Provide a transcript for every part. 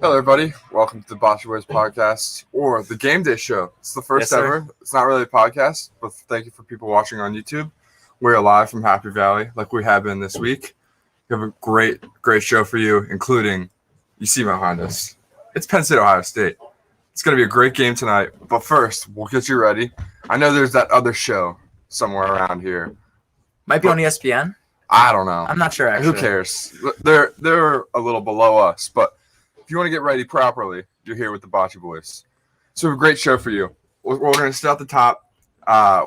Hello, everybody. Welcome to the Bachi podcast or the Gameday show. It's the first ever. It's not really a podcast, but thank you for people watching on YouTube. We're live from Happy Valley, like we have been this week. We have a great show for you, including, you see behind us, it's Penn State, Ohio State. It's going to be a great game tonight, but first, we'll get you ready. I know there's that other show somewhere around here. Might be on ESPN. I don't know. I'm not sure, actually. Who cares? They're a little below us, but if you want to get ready properly, you're here with the Bachi boys. So we have a great show for you. We're going to start at the top.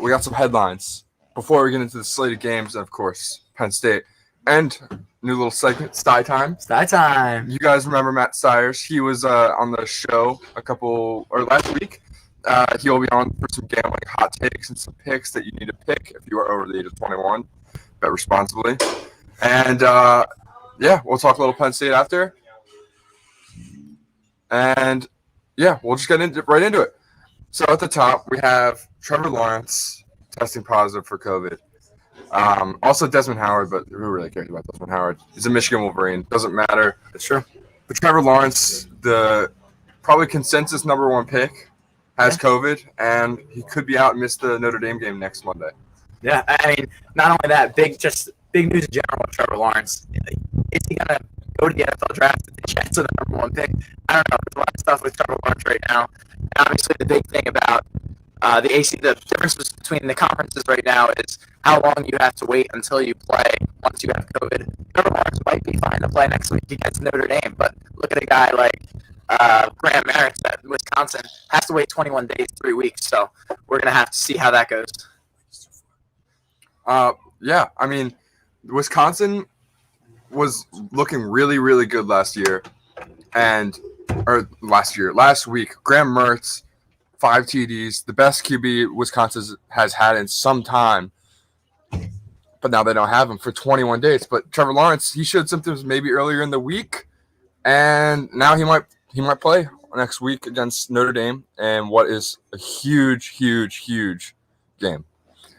We got some headlines before we get into the slate of games, and of course, Penn State. And new little segment, Sty Time. Sty Time. You guys remember Matt Stiers? He was on the show last week. He'll be on for some gambling hot takes and some picks that you need to pick if you are over the age of 21. Bet responsibly. And, we'll talk a little Penn State after. And, we'll just get right into it. So at the top, we have Trevor Lawrence testing positive for COVID. Also Desmond Howard, but who really cares about Desmond Howard? He's a Michigan Wolverine. Doesn't matter. That's true. But Trevor Lawrence, the probably consensus number one pick, has COVID, and he could be out and miss the Notre Dame game next Monday. Yeah, I mean, not only that, big news in general with Trevor Lawrence. Is he going to go to the NFL draft with the chance of the number one pick? I don't know. There's a lot of stuff with Trevor Lawrence right now. And obviously, the big thing about the difference between the conferences right now is how long you have to wait until you play once you have COVID. Trevor Lawrence might be fine to play next week against Notre Dame, but look at a guy like Graham Merritt at Wisconsin has to wait 21 days, 3 weeks. So we're going to have to see how that goes. I mean, Wisconsin was looking really, really good last week. Graham Mertz, 5 TDs, the best QB Wisconsin has had in some time. But now they don't have him for 21 days. But Trevor Lawrence, he showed symptoms maybe earlier in the week, and now he might play next week against Notre Dame, and what is a huge game.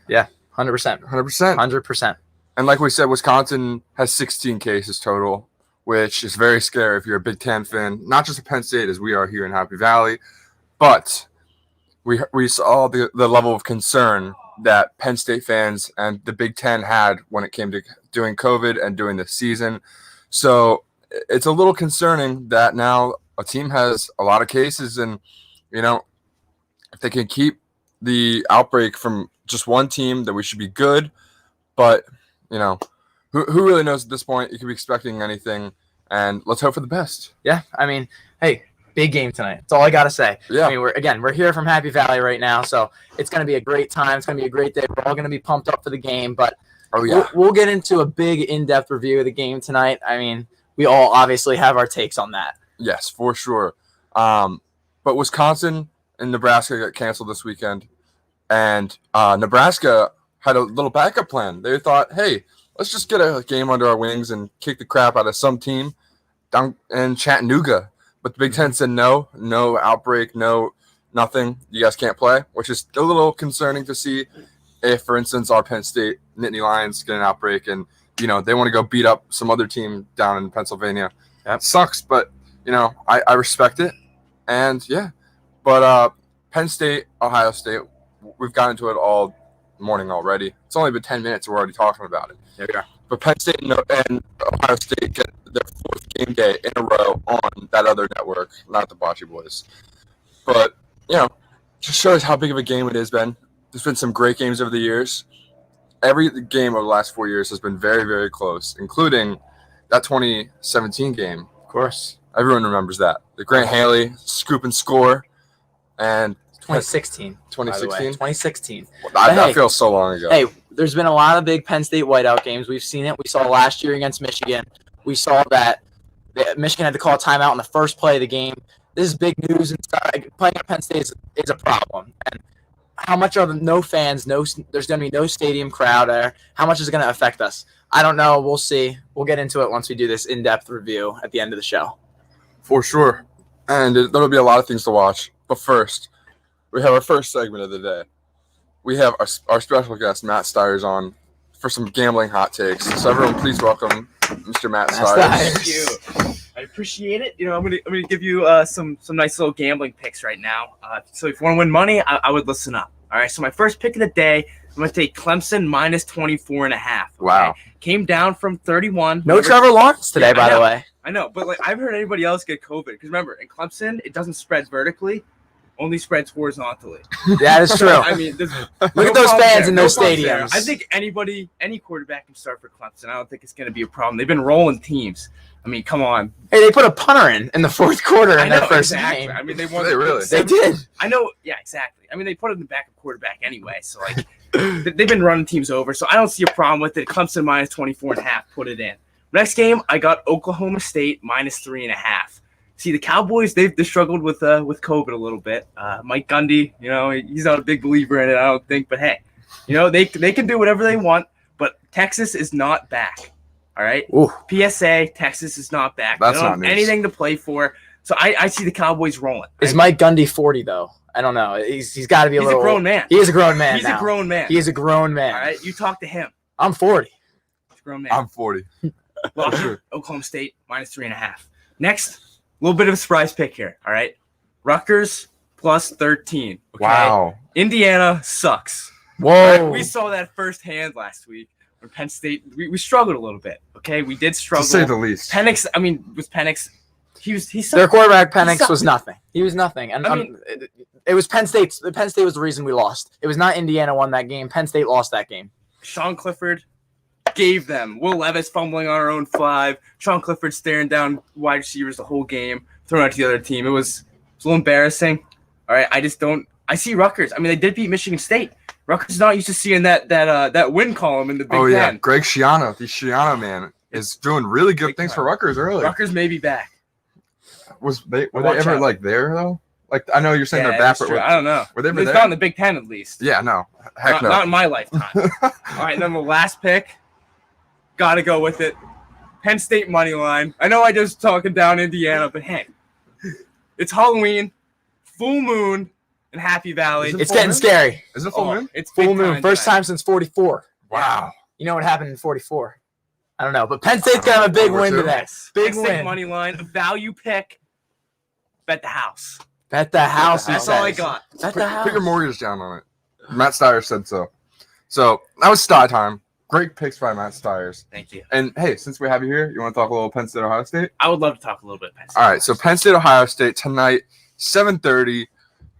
Yeah, 100%. 100%. And like we said, Wisconsin has 16 cases total, which is very scary if you're a Big Ten fan, not just at Penn State as we are here in Happy Valley, but we saw the level of concern that Penn State fans and the Big Ten had when it came to doing COVID and doing the season. So it's a little concerning that now a team has a lot of cases, and, if they can keep the outbreak from just one team, then we should be good. But, who really knows at this point? You could be expecting anything, and let's hope for the best. Yeah, I mean, hey, big game tonight. That's all I got to say. Yeah. I mean, we're here from Happy Valley right now, so it's going to be a great time. It's going to be a great day. We're all going to be pumped up for the game, but we'll get into a big in-depth review of the game tonight. I mean, we all obviously have our takes on that. Yes, for sure. But Wisconsin and Nebraska got canceled this weekend, and Nebraska had a little backup plan. They thought, hey, let's just get a game under our wings and kick the crap out of some team down in Chattanooga. But the Big Ten said no outbreak, nothing. You guys can't play, which is a little concerning to see if, for instance, our Penn State Nittany Lions get an outbreak and, they want to go beat up some other team down in Pennsylvania. That sucks, but, I respect it. And, but Penn State, Ohio State, we've gotten into it all morning already. It's only been 10 minutes. We're already talking about it. There we are. But Penn State and Ohio State get their 4th game day in a row on that other network, not the Bachi boys. But, just shows how big of a game it has been. There's been some great games over the years. Every game over the last 4 years has been very, very close, including that 2017 game. Of course. Everyone remembers that. The Grant Haley scoop and score. And 2016. 2016? 2016. That feels so long ago. Hey, there's been a lot of big Penn State whiteout games. We've seen it. We saw last year against Michigan. We saw that Michigan had to call a timeout in the first play of the game. This is big news and stuff. Playing at Penn State is a problem. And how much are no fans? There's going to be no stadium crowd there. How much is it going to affect us? I don't know. We'll see. We'll get into it once we do this in-depth review at the end of the show. For sure. And there'll be a lot of things to watch. But first, we have our first segment of the day. We have our special guest, Matt Stiers, on for some gambling hot takes. So everyone, please welcome Mr. Matt Stiers. Thank you. I Appreciate it. I'm gonna give you some nice little gambling picks right now. So if you want to win money, I would listen up. All right. So my first pick of the day, I'm gonna take Clemson minus 24.5. Okay? Wow. Came down from 31. No Trevor Lawrence today, by the way. I know, but like I've heard anybody else get COVID because remember in Clemson it doesn't spread vertically, only spreads horizontally. That is true. I mean, look at those fans in those stadiums. I think any quarterback can start for Clemson. I don't think it's going to be a problem. They've been rolling teams. I mean, come on. Hey, they put a punter in the fourth quarter in their first game. I mean, they won. They did. I know. Yeah, exactly. I mean, they put it in the backup quarterback anyway. So like, they've been running teams over. So I don't see a problem with it. Clemson minus 24.5. Put it in. Next game, I got Oklahoma State minus 3.5. See, the Cowboys, they've struggled with COVID a little bit. Mike Gundy, he's not a big believer in it, I don't think. But hey, they can do whatever they want. But Texas is not back. All right. Ooh. PSA, Texas is not back. That's they don't not have news. anything to play for. So I see the Cowboys rolling. Is Mike Gundy 40 though? I don't know. He's got to be a little. He's a grown man. He is a grown man. He's now. a grown man. He is a grown man. All right. You talk to him. I'm 40. He's a grown man. I'm 40. Well, Oklahoma State minus 3.5. Next, a little bit of a surprise pick here. All right, Rutgers plus 13. Okay? Wow. Indiana sucks. Whoa. All right? We saw that firsthand last week when Penn State. We struggled a little bit. Okay, we did struggle To say the least. Penix. I mean, with Penix, he sucked. Their quarterback Penix sucked. was nothing. He was nothing, and I mean, it was Penn State. Penn State was the reason we lost. It was not Indiana won that game. Penn State lost that game. Sean Clifford gave them. Will Levis fumbling on our own 5. Sean Clifford staring down wide receivers the whole game, throwing out to the other team. It was a little embarrassing. All right, I see Rutgers. I mean, they did beat Michigan State. Rutgers is not used to seeing that win column in the Big Ten. Oh yeah, Greg Schiano, the Schiano man, is doing really good things for Rutgers early. Rutgers may be back. Were they Watch ever out. like there though? Like I know you're saying they're back, that's but true. I don't know. were they ever It's there? not in the Big Ten at least. Yeah, no, heck no. Not in my lifetime. All right, then the last pick. Got to go with it. Penn State money line. I know I just talking down Indiana, but hey, it's Halloween, full moon, and Happy Valley. Is it It's full getting moon? scary. Is it full moon? It's Full big moon. First tonight. time since 44. Wow. You know what happened in 44? I don't know, but Penn State's got a big World War win II? today. Big Penn State win. money line, a value pick. Bet the house. Bet the house. he That's all I says. got. Bet the Put your house. mortgage down on it. Matt Stiers said so. So that was Sty time. Great picks by Matt Stiers. Thank you. And hey, since we have you here, you want to talk a little Penn State, Ohio State? I would love to talk a little bit Penn State. All right, so Penn State, Ohio State tonight, 7:30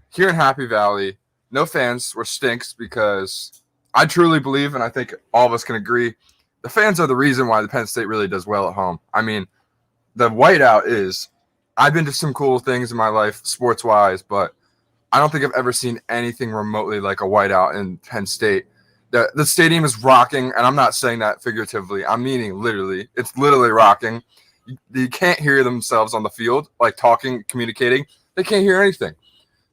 here in Happy Valley. No fans, which stinks because I truly believe, and I think all of us can agree, the fans are the reason why the Penn State really does well at home. I mean, the whiteout is, I've been to some cool things in my life sports-wise, but I don't think I've ever seen anything remotely like a whiteout in Penn State. The stadium is rocking, and I'm not saying that figuratively. I'm meaning literally. It's literally rocking. You can't hear themselves on the field, like talking, communicating. They can't hear anything.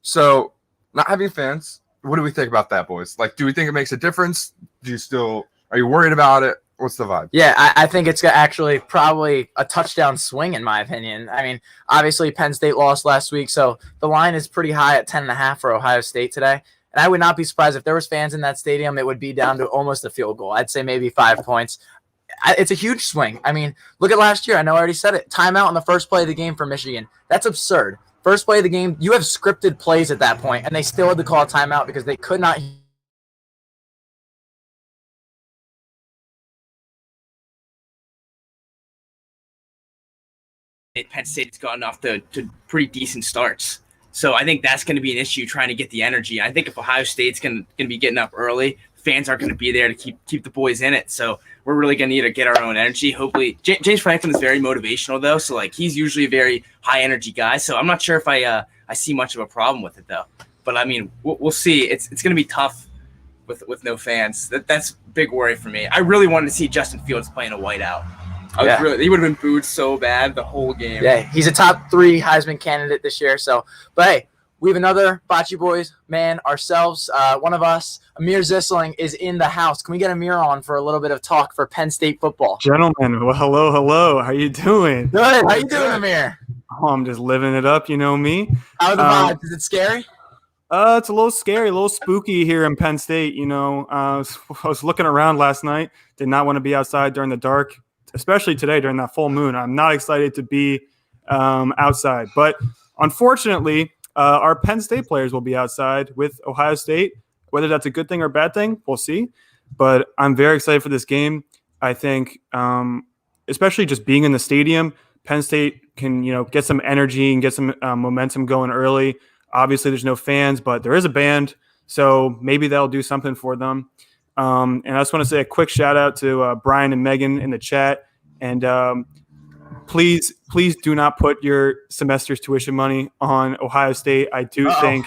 So not having fans, what do we think about that, boys? Like, do we think it makes a difference? Are you worried about it? What's the vibe? Yeah, I think it's actually probably a touchdown swing, in my opinion. I mean, obviously Penn State lost last week, so the line is pretty high at 10.5 for Ohio State today. And I would not be surprised if there was fans in that stadium, it would be down to almost a field goal. I'd say maybe 5 points. It's a huge swing. I mean, look at last year. I know I already said it. Timeout on the first play of the game for Michigan. That's absurd. First play of the game, you have scripted plays at that point, and they still had to call a timeout because they could not. Penn State's gotten off to pretty decent starts. So I think that's going to be an issue trying to get the energy. I think if Ohio State's going to be getting up early, fans aren't going to be there to keep the boys in it. So we're really going to need to get our own energy. Hopefully, James Franklin is very motivational though, so like he's usually a very high energy guy. So I'm not sure if I see much of a problem with it though. But I mean, we'll see. It's going to be tough with no fans. That's a big worry for me. I really wanted to see Justin Fields playing a whiteout. He would have been booed so bad the whole game. Yeah, he's a top 3 Heisman candidate this year. So, but hey, we have another Bachi Boys man ourselves. One of us, Amir Zisling, is in the house. Can we get Amir on for a little bit of talk for Penn State football? Gentlemen, well, hello. How you doing? Good. How you doing, Amir? Oh, I'm just living it up. You know me. How are the vibes? Is it scary? It's a little scary, a little spooky here in Penn State. You know, I was looking around last night. Did not want to be outside during the dark, especially today during that full moon. I'm not excited to be outside. But unfortunately, our Penn State players will be outside with Ohio State. Whether that's a good thing or a bad thing, we'll see. But I'm very excited for this game. I think, especially just being in the stadium, Penn State can get some energy and get some momentum going early. Obviously, there's no fans, but there is a band, so maybe that'll do something for them. And I just want to say a quick shout out to Brian and Megan in the chat. And please do not put your semester's tuition money on Ohio State. I do think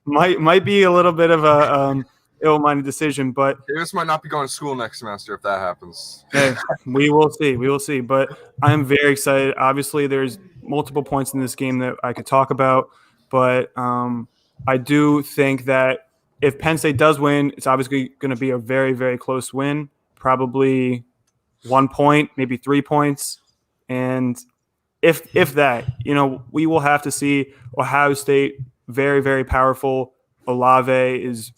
might be a little bit of a ill-minded decision, but Davis might not be going to school next semester if that happens. Hey, we will see. But I'm very excited. Obviously, there's multiple points in this game that I could talk about, but I do think that if Penn State does win, it's obviously going to be a very, very close win, probably 1 point, maybe 3 points. And if that, we will have to see Ohio State very, very powerful. Olave is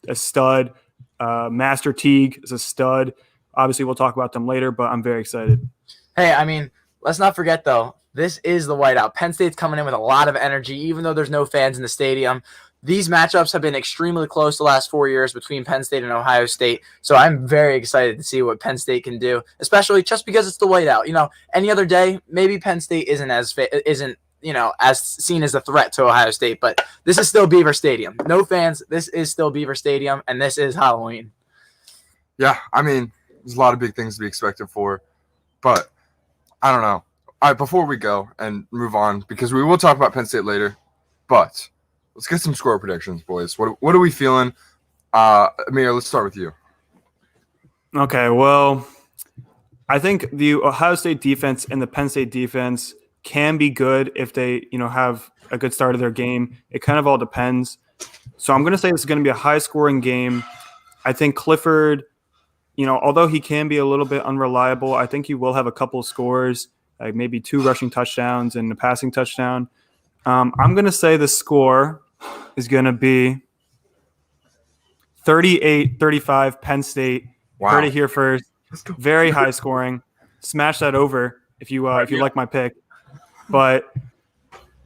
a stud. Master Teague is a stud. Obviously, we'll talk about them later, but I'm very excited. Hey, I mean, let's not forget, though, this is the whiteout. Penn State's coming in with a lot of energy, even though there's no fans in the stadium. These matchups have been extremely close the last 4 years between Penn State and Ohio State, so I'm very excited to see what Penn State can do, especially just because it's the whiteout. Any other day, maybe Penn State isn't as seen as a threat to Ohio State, but this is still Beaver Stadium. No fans, this is still Beaver Stadium, and this is Halloween. Yeah, I mean, there's a lot of big things to be expected for, but I don't know. All right, before we go and move on, because we will talk about Penn State later, but let's get some score predictions, boys. What are we feeling? Amir, let's start with you. Okay, well, I think the Ohio State defense and the Penn State defense can be good if they, have a good start of their game. It kind of all depends. So I'm going to say this is going to be a high-scoring game. I think Clifford, although he can be a little bit unreliable, I think he will have a couple of scores, like maybe 2 rushing touchdowns and a passing touchdown. I'm going to say the score is going to be 38-35 Penn State. Wow. Heard it here first. Very high scoring. Smash that over if you like my pick. But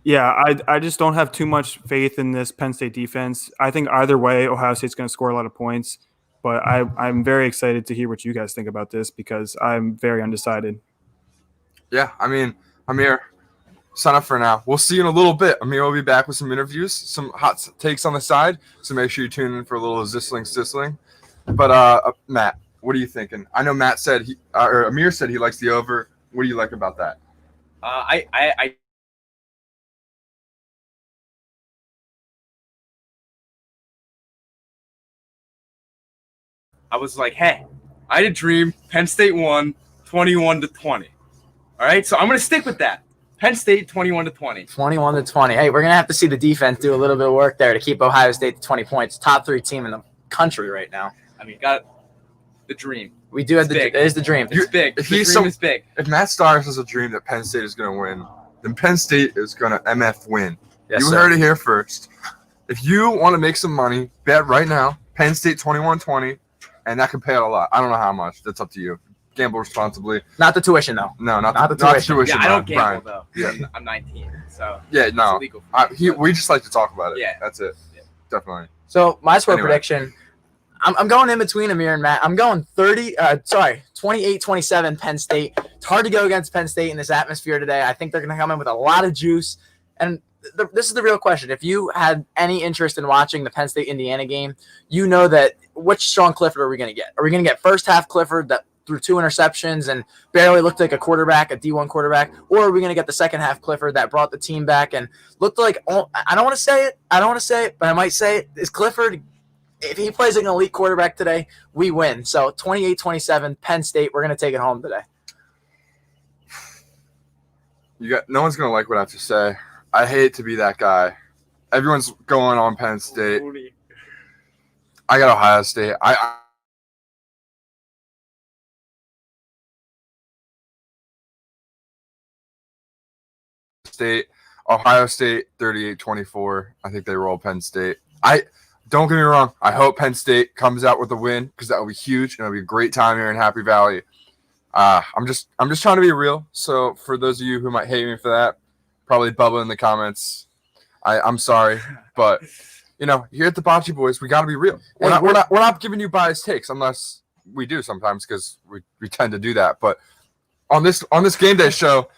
yeah, I just don't have too much faith in this Penn State defense. I think either way, Ohio State's going to score a lot of points. But I'm very excited to hear what you guys think about this because I'm very undecided. Yeah, I mean, Amir, sign up for now. We'll see you in a little bit. Amir will be back with some interviews, some hot takes on the side. So make sure you tune in for a little sizzling. But Matt, what are you thinking? I know Matt said Amir said he likes the over. What do you like about that? I was like, hey, I had a dream. Penn State won 21-20. All right, so I'm going to stick with that. Penn State 21-20. 21-20. Hey, we're going to have to see the defense do a little bit of work there to keep Ohio State to 20 points. Top 3 team in the country right now. I mean, got the dream. We do have it is the dream. It's big. The dream is big. If Matt Stars has a dream that Penn State is going to win, then Penn State is going to MF win. Yes, you sir. heard it here first. If you want to make some money, bet right now, Penn State 21-20, and that could pay out a lot. I don't know how much. That's up to you. Gamble responsibly. Not the tuition, though. No, not the tuition. Yeah, I don't gamble, Brian. though. Yeah. I'm 19, so Yeah, no. it's illegal for me, We just like to talk about it. Yeah. That's it. Yeah. Definitely. So my score Anyway. prediction, I'm going in between Amir and Matt. I'm going 28-27 Penn State. It's hard to go against Penn State in this atmosphere today. I think they're going to come in with a lot of juice. And this is the real question. If you had any interest in watching the Penn State-Indiana game, you know that which Sean Clifford are we going to get? Are we going to get first half Clifford that threw 2 interceptions and barely looked like a quarterback, a D1 quarterback, or are we going to get the second half Clifford that brought the team back and looked like, I don't want to say it, but I might say it, is Clifford, if he plays like an elite quarterback today, we win. So 28-27, Penn State, we're going to take it home today. No one's going to like what I have to say. I hate to be that guy. Everyone's going on Penn State. I got Ohio State. Ohio State 38-24. I think they roll Penn State. Don't get me wrong. I hope Penn State comes out with a win because that will be huge and it'll be a great time here in Happy Valley. I'm just trying to be real. So for those of you who might hate me for that, probably bubble in the comments. I'm sorry, but here at the Bachi Boys, we got to be real. We're not giving you biased takes unless we do sometimes because we tend to do that. But on this game day show,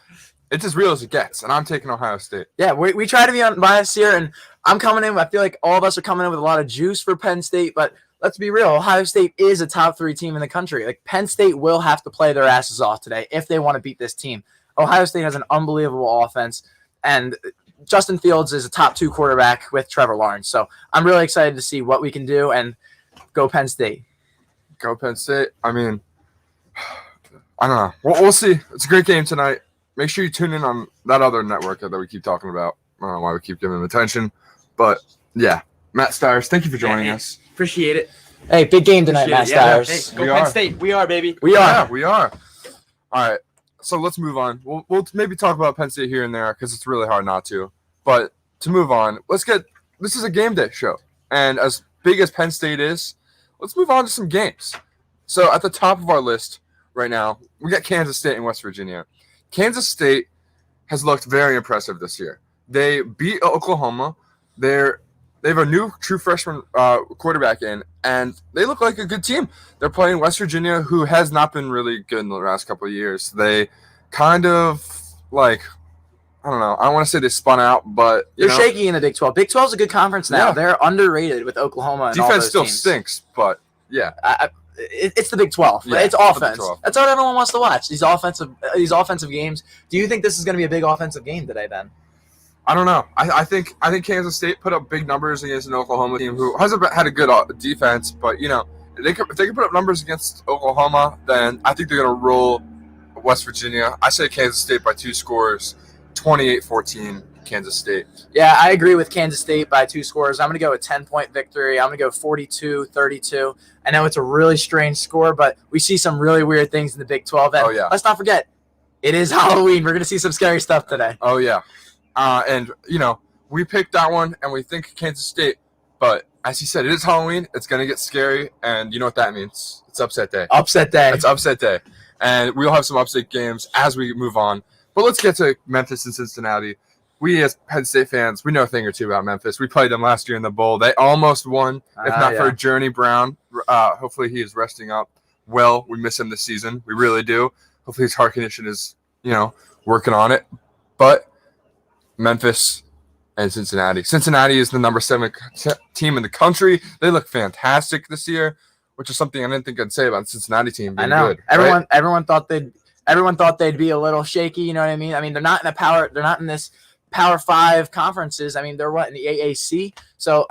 it's as real as it gets, and I'm taking Ohio State. Yeah, we try to be unbiased here, and I'm coming in. I feel like all of us are coming in with a lot of juice for Penn State, but let's be real. Ohio State is a top 3 team in the country. Like Penn State will have to play their asses off today if they want to beat this team. Ohio State has an unbelievable offense, and Justin Fields is a top 2 quarterback with Trevor Lawrence. So I'm really excited to see what we can do, and go Penn State. Go Penn State. I mean, I don't know. We'll see. It's a great game tonight. Make sure you tune in on that other network that we keep talking about. I don't know why we keep giving them attention. But, yeah. Matt Stiers, thank you for joining us. Appreciate it. Hey, big game tonight, Matt Stiers. Hey, go Penn State. We are, baby. We are. Yeah, we are. All right. So let's move on. We'll maybe talk about Penn State here and there because it's really hard not to. But to move on, this is a game day show. And as big as Penn State is, let's move on to some games. So at the top of our list right now, we got Kansas State and West Virginia. Kansas State has looked very impressive this year. They beat Oklahoma. They have a new true freshman quarterback in, and they look like a good team. They're playing West Virginia, who has not been really good in the last couple of years. They kind of I don't know. I don't want to say they spun out, but they're shaky in the Big 12. Big 12 is a good conference now. Yeah. They're underrated with Oklahoma and all defense those still teams. stinks, but yeah. It's the Big 12. Yeah, it's offense. Big 12. That's what everyone wants to watch. These offensive games. Do you think this is going to be a big offensive game today, Ben? I don't know. I think Kansas State put up big numbers against an Oklahoma team who hasn't had a good defense, but if they can put up numbers against Oklahoma, then I think they're going to roll West Virginia. I say Kansas State by 2 scores, 28-14, Kansas State. Yeah, I agree with Kansas State by 2 scores. I'm going to go a 10-point victory. I'm going to go 42-32. I know it's a really strange score, but we see some really weird things in the Big 12. And let's not forget, it is Halloween. We're going to see some scary stuff today. Oh, yeah. And we picked that one, and we think Kansas State. But as you said, it is Halloween. It's going to get scary, and you know what that means. It's upset day. Upset day. It's upset day. And we'll have some upset games as we move on. But let's get to Memphis and Cincinnati. We as Penn State fans, we know a thing or two about Memphis. We played them last year in the bowl. They almost won, if not for Journey Brown. Hopefully he is resting up well. We miss him this season. We really do. Hopefully his heart condition is, working on it. But Memphis and Cincinnati. Cincinnati is the number 7 team in the country. They look fantastic this year, which is something I didn't think I'd say about the Cincinnati team being good. Everyone thought they'd be a little shaky, you know what I mean? I mean, they're not in this Power 5 conferences. I mean, they're in the AAC. So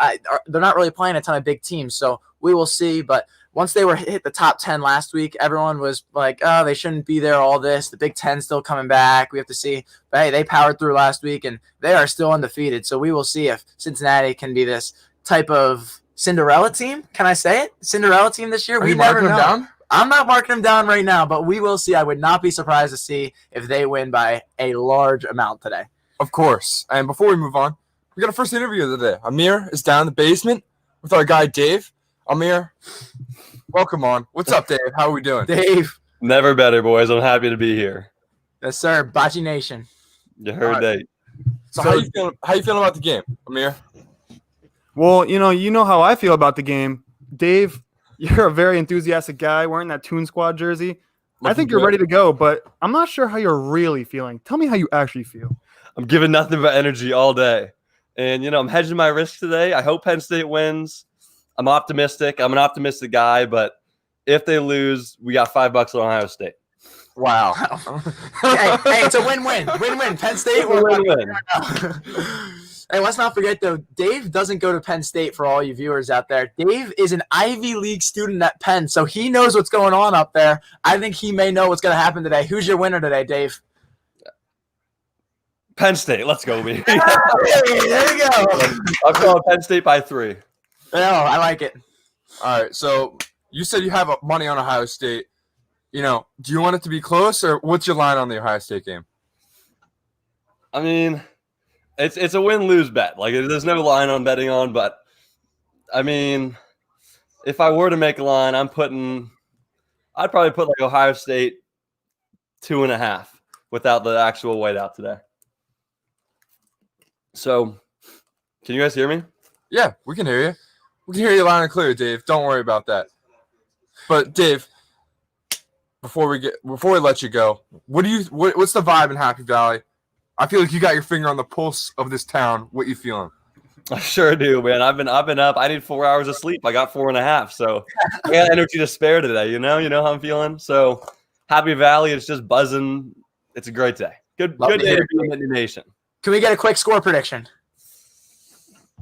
they're not really playing a ton of big teams. So we will see, but once they hit the top 10 last week, everyone was like, oh, they shouldn't be there, all this. The Big 10's still coming back. We have to see. But, hey, they powered through last week, and they are still undefeated. So we will see if Cincinnati can be this type of Cinderella team. Can I say it? Cinderella team this year? Are you marking them down? I'm not marking them down right now, but we will see. I would not be surprised to see if they win by a large amount today. Of course. And before we move on, we got our first interview of the day. Amir is down in the basement with our guy, Dave. Amir, welcome on. What's up, Dave? How are we doing? Dave. Never better, boys. I'm happy to be here. Yes, sir. Bachi Nation. You heard that. So how you feeling about the game, Amir? Well, you know how I feel about the game. Dave, you're a very enthusiastic guy wearing that Toon Squad jersey. I think you're ready to go, but I'm not sure how you're really feeling. Tell me how you actually feel. I'm giving nothing but energy all day. And, I'm hedging my risk today. I hope Penn State wins. I'm optimistic. I'm an optimistic guy, but if they lose, we got $5 on Ohio State. Wow. hey, it's a win-win. Win-win. Penn State. Win-win. Hey, let's not forget, though, Dave doesn't go to Penn State for all you viewers out there. Dave is an Ivy League student at Penn, so he knows what's going on up there. I think he may know what's going to happen today. Who's your winner today, Dave? Penn State. Let's go, baby. Hey, there you go. I'll call Penn State by 3. No, I like it. All right, so you said you have money on Ohio State. Do you want it to be close, or what's your line on the Ohio State game? I mean, it's a win-lose bet. Like, there's no line on betting on, but, I mean, if I were to make a line, I'd probably put, Ohio State 2.5 without the actual whiteout today. So, can you guys hear me? Yeah, we can hear you. We can hear you loud and clear, Dave. Don't worry about that. But Dave, before we let you go, what's the vibe in Happy Valley? I feel like you got your finger on the pulse of this town. What you feeling? I sure do, man. I've been up. I need 4 hours of sleep. I got 4.5, so I got energy to spare today. You know how I'm feeling. So Happy Valley is just buzzing. It's a great day. Good day to be in the nation. Can we get a quick score prediction?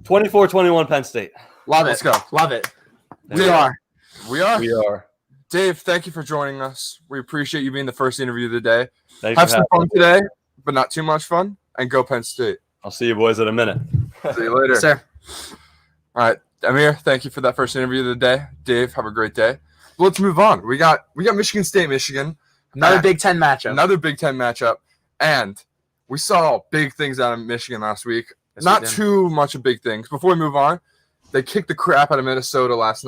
24-21 Penn State. Love it. Let's go. Love it. We are. We are. Dave, thank you for joining us. We appreciate you being the first interview of the day. Thanks Have for some having fun today, but not too much fun. And go Penn State. I'll see you boys in a minute. See you later. Sir. All right, Amir, thank you for that first interview of the day. Dave, have a great day. Let's move on. We got Michigan State, Michigan. Another Big Ten matchup. Another Big Ten matchup. And we saw big things out of Michigan last week. Yes, Not we did. too much of big things. Before we move on, they kicked the crap out of Minnesota last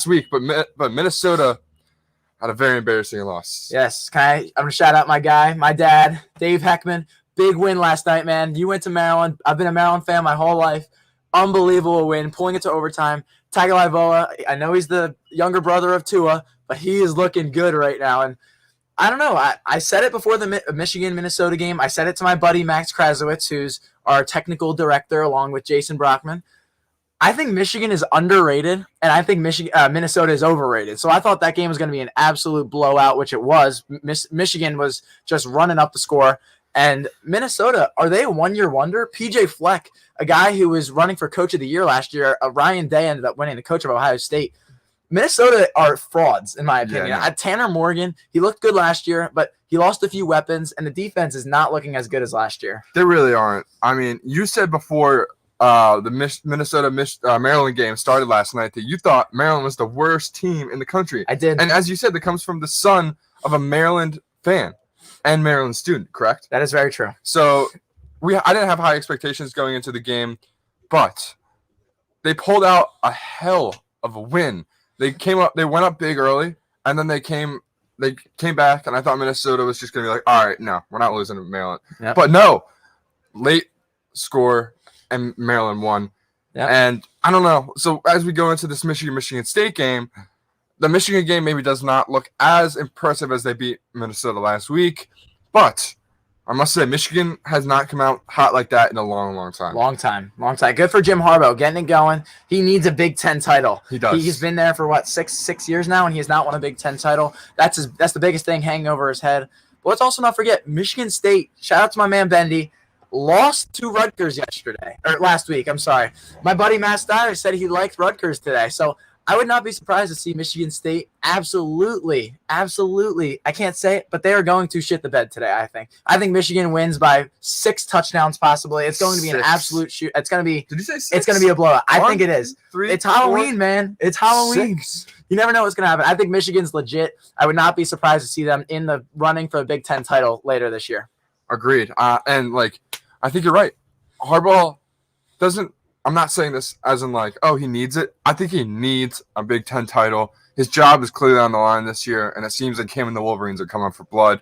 week, but Minnesota had a very embarrassing loss. Yes. I'm going to shout out my guy, my dad, Dave Heckman. Big win last night, man. You went to Maryland. I've been a Maryland fan my whole life. Unbelievable win, pulling it to overtime. Tagovailoa, I know he's the younger brother of Tua, but he is looking good right now. And I don't know. I said it before the Michigan-Minnesota game. I said it to my buddy Max Krasowitz, who's our technical director, along with Jason Brockman. I think Michigan is underrated, and I think Minnesota is overrated. So I thought that game was going to be an absolute blowout, which it was. Michigan was just running up the score. And Minnesota, are they a one-year wonder? PJ Fleck, a guy who was running for Coach of the Year last year, Ryan Day ended up winning the Coach of Ohio State. Minnesota are frauds, in my opinion. Yeah. Tanner Morgan, he looked good last year, but he lost a few weapons, and the defense is not looking as good as last year. They really aren't. I mean, you said before the Minnesota-Maryland game started last night that you thought Maryland was the worst team in the country. I did. And as you said, that comes from the son of a Maryland fan and Maryland student, correct? That is very true. So I didn't have high expectations going into the game, but they pulled out a hell of a win. They went up big early, and then they came back, and I thought Minnesota was just going to be like, all right, no, we're not losing to Maryland. Yep. But no, late score, and Maryland won. Yep. And I don't know. So as we go into this Michigan State game, the Michigan game maybe does not look as impressive as they beat Minnesota last week, but I must say Michigan has not come out hot like that in a long, long time. Long time. Good for Jim Harbaugh, getting it going. He needs a Big Ten title. He does. He's been there for, six years now, and he has not won a Big Ten title. That's the biggest thing hanging over his head. But let's also not forget, Michigan State, shout out to my man Bendy, lost to Rutgers last week. I'm sorry. My buddy Matt Steiner said he liked Rutgers today. So I would not be surprised to see Michigan State absolutely, I can't say it, but they are going to shit the bed today, I think. I think Michigan wins by 6 touchdowns possibly. It's going to be an absolute shoot. It's going to be Did you say 6? It's going to be a blowout. I think it is. 3, It's Halloween, man. It's Halloween. 6. You never know what's going to happen. I think Michigan's legit. I would not be surprised to see them in the running for the Big Ten title later this year. Agreed. And I think you're right. Harbaugh doesn't. I'm not saying this as in he needs it. I think he needs a Big Ten title. His job is clearly on the line this year, and it seems like him and the Wolverines are coming for blood.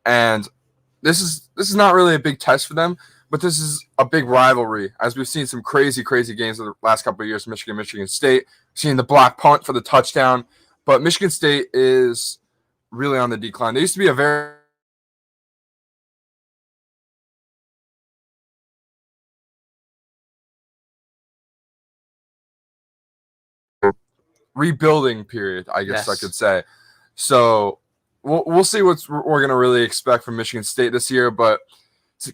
And this is not really a big test for them, but this is a big rivalry, as we've seen some crazy, crazy games in the last couple of years. Michigan State, seeing the block punt for the touchdown, but Michigan State is really on the decline. They used to be a very rebuilding period, I guess I could say. So we'll see what we're going to really expect from Michigan State this year, but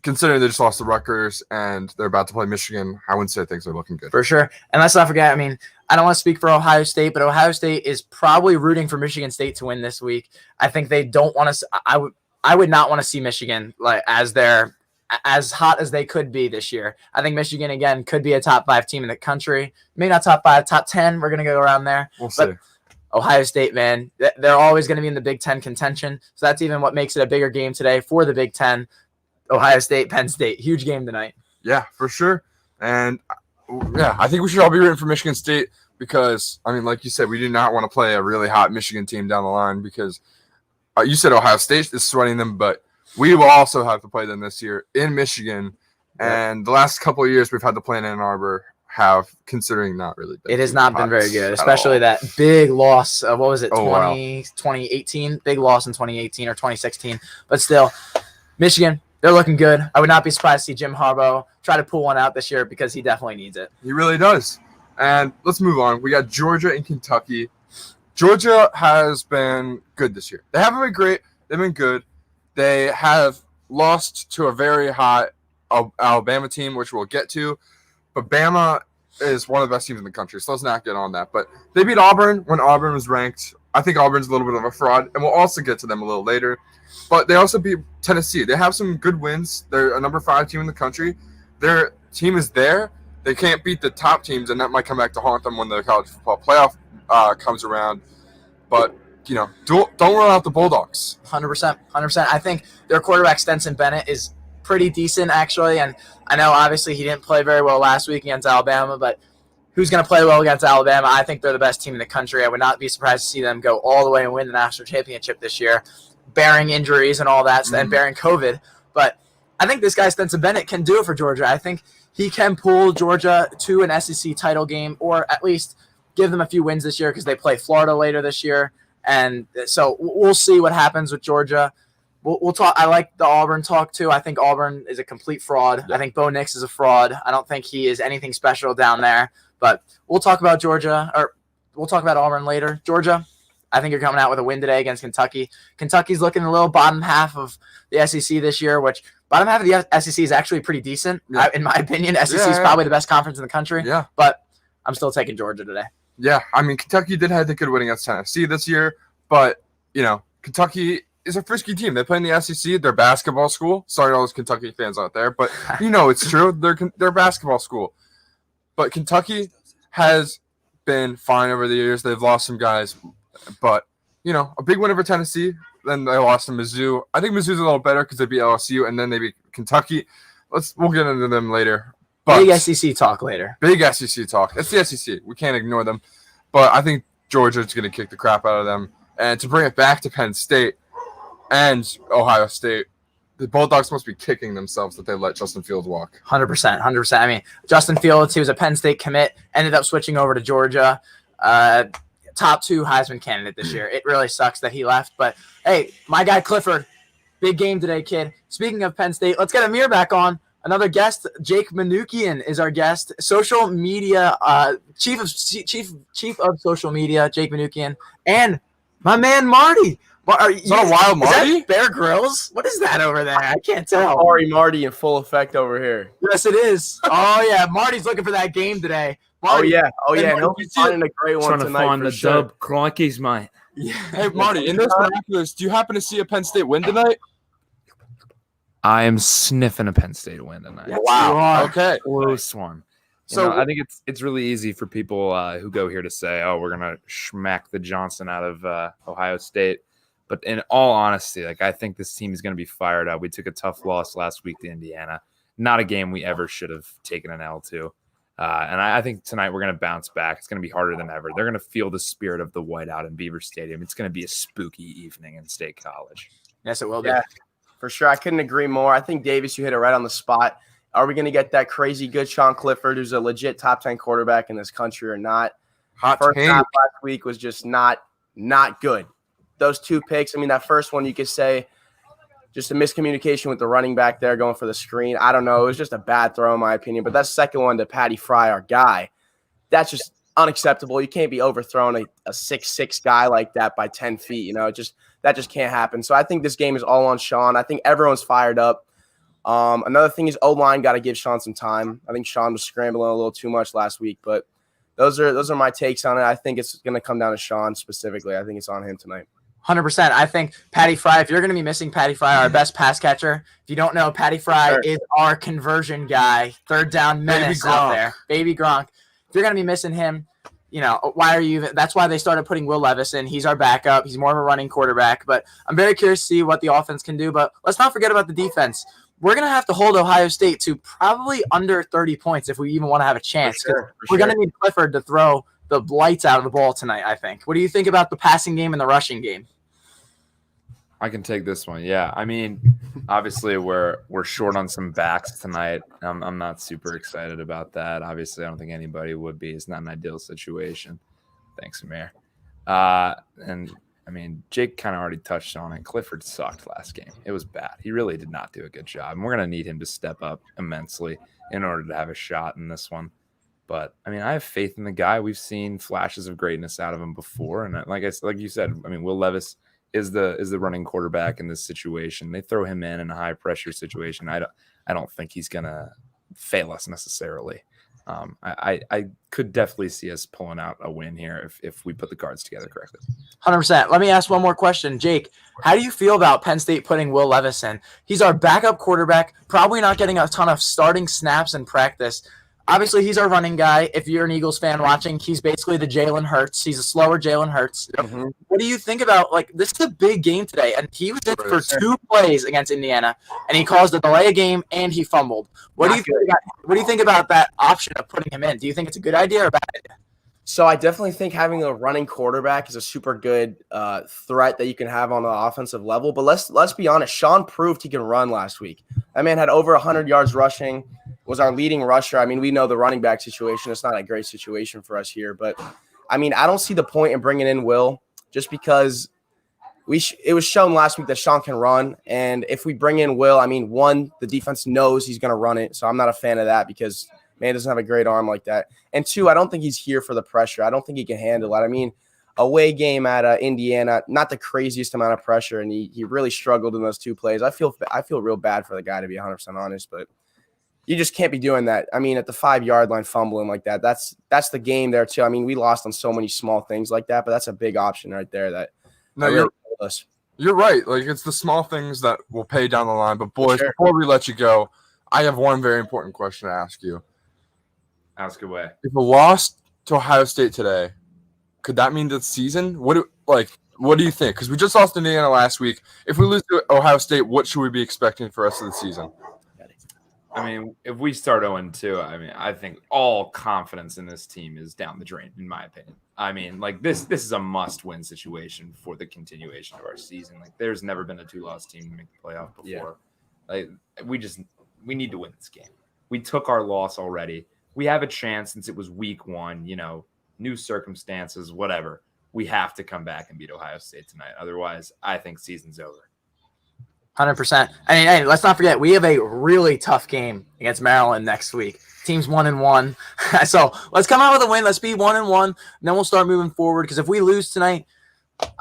considering they just lost to Rutgers and they're about to play Michigan, I wouldn't say things are looking good. For sure. And let's not forget, I don't want to speak for Ohio State, but Ohio State is probably rooting for Michigan State to win this week. I think they don't want to – I would not want to see Michigan as hot as they could be this year. I think Michigan, again, could be a top 5 team in the country. Maybe not top 5, top 10. We're going to go around there. We'll see. Ohio State, man, they're always going to be in the Big Ten contention. So that's even what makes it a bigger game today for the Big Ten. Ohio State, Penn State, huge game tonight. Yeah, for sure. And, I think we should all be rooting for Michigan State because, like you said, we do not want to play a really hot Michigan team down the line because you said Ohio State is sweating them, but we will also have to play them this year in Michigan. And the last couple of years we've had to play in Ann Arbor have, considering not really been. It has not been very good, at especially all. that big loss. What was it, 20 2018? Big loss in 2018 or 2016. But still, Michigan, they're looking good. I would not be surprised to see Jim Harbaugh try to pull one out this year because he definitely needs it. He really does. And let's move on. We got Georgia and Kentucky. Georgia has been good this year. They haven't been great. They've been good. They have lost to a very hot Alabama team, which we'll get to. But Bama is one of the best teams in the country, so let's not get on that. But they beat Auburn when Auburn was ranked. I think Auburn's a little bit of a fraud, and we'll also get to them a little later. But they also beat Tennessee. They have some good wins. They're a number 5 team in the country. Their team is there. They can't beat the top teams, and that might come back to haunt them when the college football playoff comes around. But, don't run out the Bulldogs. 100%. 100%. I think their quarterback, Stetson Bennett, is pretty decent, actually. And I know, obviously, he didn't play very well last week against Alabama, but who's going to play well against Alabama? I think they're the best team in the country. I would not be surprised to see them go all the way and win the national championship this year, bearing injuries and all that, and bearing COVID. But I think this guy, Stetson Bennett, can do it for Georgia. I think he can pull Georgia to an SEC title game, or at least give them a few wins this year because they play Florida later this year. And so we'll see what happens with Georgia. We'll talk. I like the Auburn talk too. I think Auburn is a complete fraud. Yeah. I think Bo Nix is a fraud. I don't think he is anything special down there. But we'll talk about Georgia, or we'll talk about Auburn later. Georgia, I think you're coming out with a win today against Kentucky. Kentucky's looking a little bottom half of the SEC this year, which bottom half of the SEC is actually pretty decent. Yeah. In my opinion, SEC is probably the best conference in the country. Yeah. But I'm still taking Georgia today. Yeah, I mean, Kentucky did have the good win against Tennessee this year, but, Kentucky is a frisky team. They play in the SEC. They're basketball school. Sorry to all those Kentucky fans out there, but, it's true. They're basketball school. But Kentucky has been fine over the years. They've lost some guys, but, a big win over Tennessee. Then they lost to Mizzou. I think Mizzou's a little better because they beat LSU, and then they beat Kentucky. We'll get into them later. But big SEC talk later. Big SEC talk. It's the SEC. We can't ignore them. But I think Georgia's going to kick the crap out of them. And to bring it back to Penn State and Ohio State, the Bulldogs must be kicking themselves that they let Justin Fields walk. 100%. 100%. I mean, Justin Fields, he was a Penn State commit, ended up switching over to Georgia. Top 2 Heisman candidate this year. It really sucks that he left. But, hey, my guy Clifford, big game today, kid. Speaking of Penn State, let's get Amir back on. Another guest, Jake Manukian, is our guest. Social media, chief of social media, Jake Manukian, and my man Marty. Is that a wild Marty? Is that Bear Grylls? What is that over there? I can't tell. Marty in full effect over here. Yes, it is. Oh yeah, Marty's looking for that game today. Marty, Oh yeah. He'll be finding a great one Trying to tonight find for the sure. dub crikey's, mate. Hey, Marty, in those binoculars, do you happen to see a Penn State win tonight? I am sniffing a Penn State win tonight. Wow. Okay. Close one. So I think it's really easy for people who go here to say, "Oh, we're gonna smack the Johnson out of Ohio State." But in all honesty, I think this team is going to be fired up. We took a tough loss last week to Indiana. Not a game we ever should have taken an L to. And I think tonight we're going to bounce back. It's going to be harder than ever. They're going to feel the spirit of the whiteout in Beaver Stadium. It's going to be a spooky evening in State College. Yes, it will be. Yeah, for sure. I couldn't agree more. I think, Davis, you hit it right on the spot. Are we going to get that crazy good Sean Clifford, who's a legit top 10 quarterback in this country, or not? hot First take. half last week was just not good. Those 2 picks, that first one you could say just a miscommunication with the running back there going for the screen. I don't know. It was just a bad throw in my opinion. But that second one to Patty Fry, our guy, that's just unacceptable. You can't be overthrowing a 6'6" guy like that by 10 feet. That just can't happen. So I think this game is all on Sean. I think everyone's fired up. Another thing is O-line got to give Sean some time. I think Sean was scrambling a little too much last week. But those are my takes on it. I think it's going to come down to Sean specifically. I think it's on him tonight. 100%. I think Patty Fry, if you're going to be missing Patty Fry, our best pass catcher, if you don't know, Patty Fry is our conversion guy, third down menace out there. Baby Gronk. If you're going to be missing him, why are you – that's why they started putting Will Levis in. He's our backup. He's more of a running quarterback. But I'm very curious to see what the offense can do. But let's not forget about the defense. We're going to have to hold Ohio State to probably under 30 points if we even want to have a chance. We're going to need Clifford to throw the lights out of the ball tonight, I think. What do you think about the passing game and the rushing game? I can take this one. Yeah, I mean, obviously we're short on some backs tonight. I'm not super excited about that. Obviously, I don't think anybody would be. It's not an ideal situation. Thanks, Amir. And I mean, Jake kind of already touched on it. Clifford sucked last game. It was bad. He really did not do a good job. And we're going to need him to step up immensely in order to have a shot in this one. But I mean, I have faith in the guy. We've seen flashes of greatness out of him before. And like you said, I mean, Will Levis is the running quarterback in this situation. They throw him in a high pressure situation. I don't think he's going to fail us necessarily. I could definitely see us pulling out a win here if we put the cards together correctly. 100%. Let me ask one more question. Jake, how do you feel about Penn State putting Will Levis in? He's our backup quarterback, probably not getting a ton of starting snaps in practice. Obviously, he's our running guy. If you're an Eagles fan watching, he's basically the Jalen Hurts. He's a slower Jalen Hurts. Mm-hmm. What do you think about, this is a big game today, and he was in for 2 plays against Indiana, and he caused a delay of game, and he fumbled. What do you think about that option of putting him in? Do you think it's a good idea or a bad idea? So I definitely think having a running quarterback is a super good threat that you can have on the offensive level. But let's be honest, Sean proved he can run last week. That man had over 100 yards rushing, was our leading rusher. I mean, we know the running back situation. It's not a great situation for us here. But, I mean, I don't see the point in bringing in Will just because it was shown last week that Sean can run. And if we bring in Will, I mean, one, the defense knows he's going to run it. So I'm not a fan of that because – man doesn't have a great arm like that. And 2, I don't think he's here for the pressure. I don't think he can handle it. I mean, away game at Indiana, not the craziest amount of pressure, and he really struggled in those 2 plays. I feel real bad for the guy, to be 100% honest, but you just can't be doing that. I mean, at the 5-yard line fumbling like that, that's the game there too. I mean, we lost on so many small things like that, but that's a big option right there that really us. You're right. It's the small things that will pay down the line. But boys, before we let you go, I have one very important question to ask you. Ask away. If we lost to Ohio State today, could that mean the season? What do you think? Because we just lost to Indiana last week. If we lose to Ohio State, what should we be expecting for the rest of the season? I mean, if we start 0-2, I mean, I think all confidence in this team is down the drain, in my opinion. I mean, this is a must-win situation for the continuation of our season. There's never been a 2-loss team to make the playoff before. Yeah. We need to win this game. We took our loss already. We have a chance since it was week 1, new circumstances, whatever. We have to come back and beat Ohio State tonight. Otherwise, I think season's over. 100%. I mean, hey, let's not forget, we have a really tough game against Maryland next week. Team's 1-1. So let's come out with a win. Let's be 1-1. And then we'll start moving forward. Because if we lose tonight,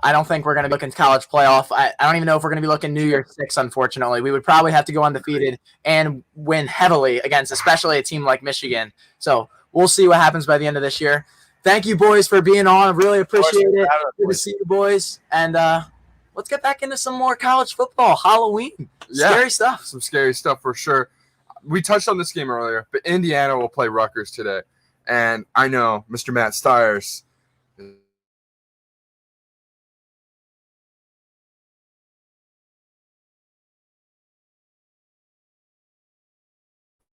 I don't think we're going to be looking college playoff. I don't even know if we're going to be looking New Year's 6, unfortunately. We would probably have to go undefeated and win heavily against especially a team like Michigan. So we'll see what happens by the end of this year. Thank you, boys, for being on. I really appreciate it. Good to see you, boys. And let's get back into some more college football. Halloween. Scary stuff. Some scary stuff for sure. We touched on this game earlier, but Indiana will play Rutgers today. And I know Mr. Matt Stiers –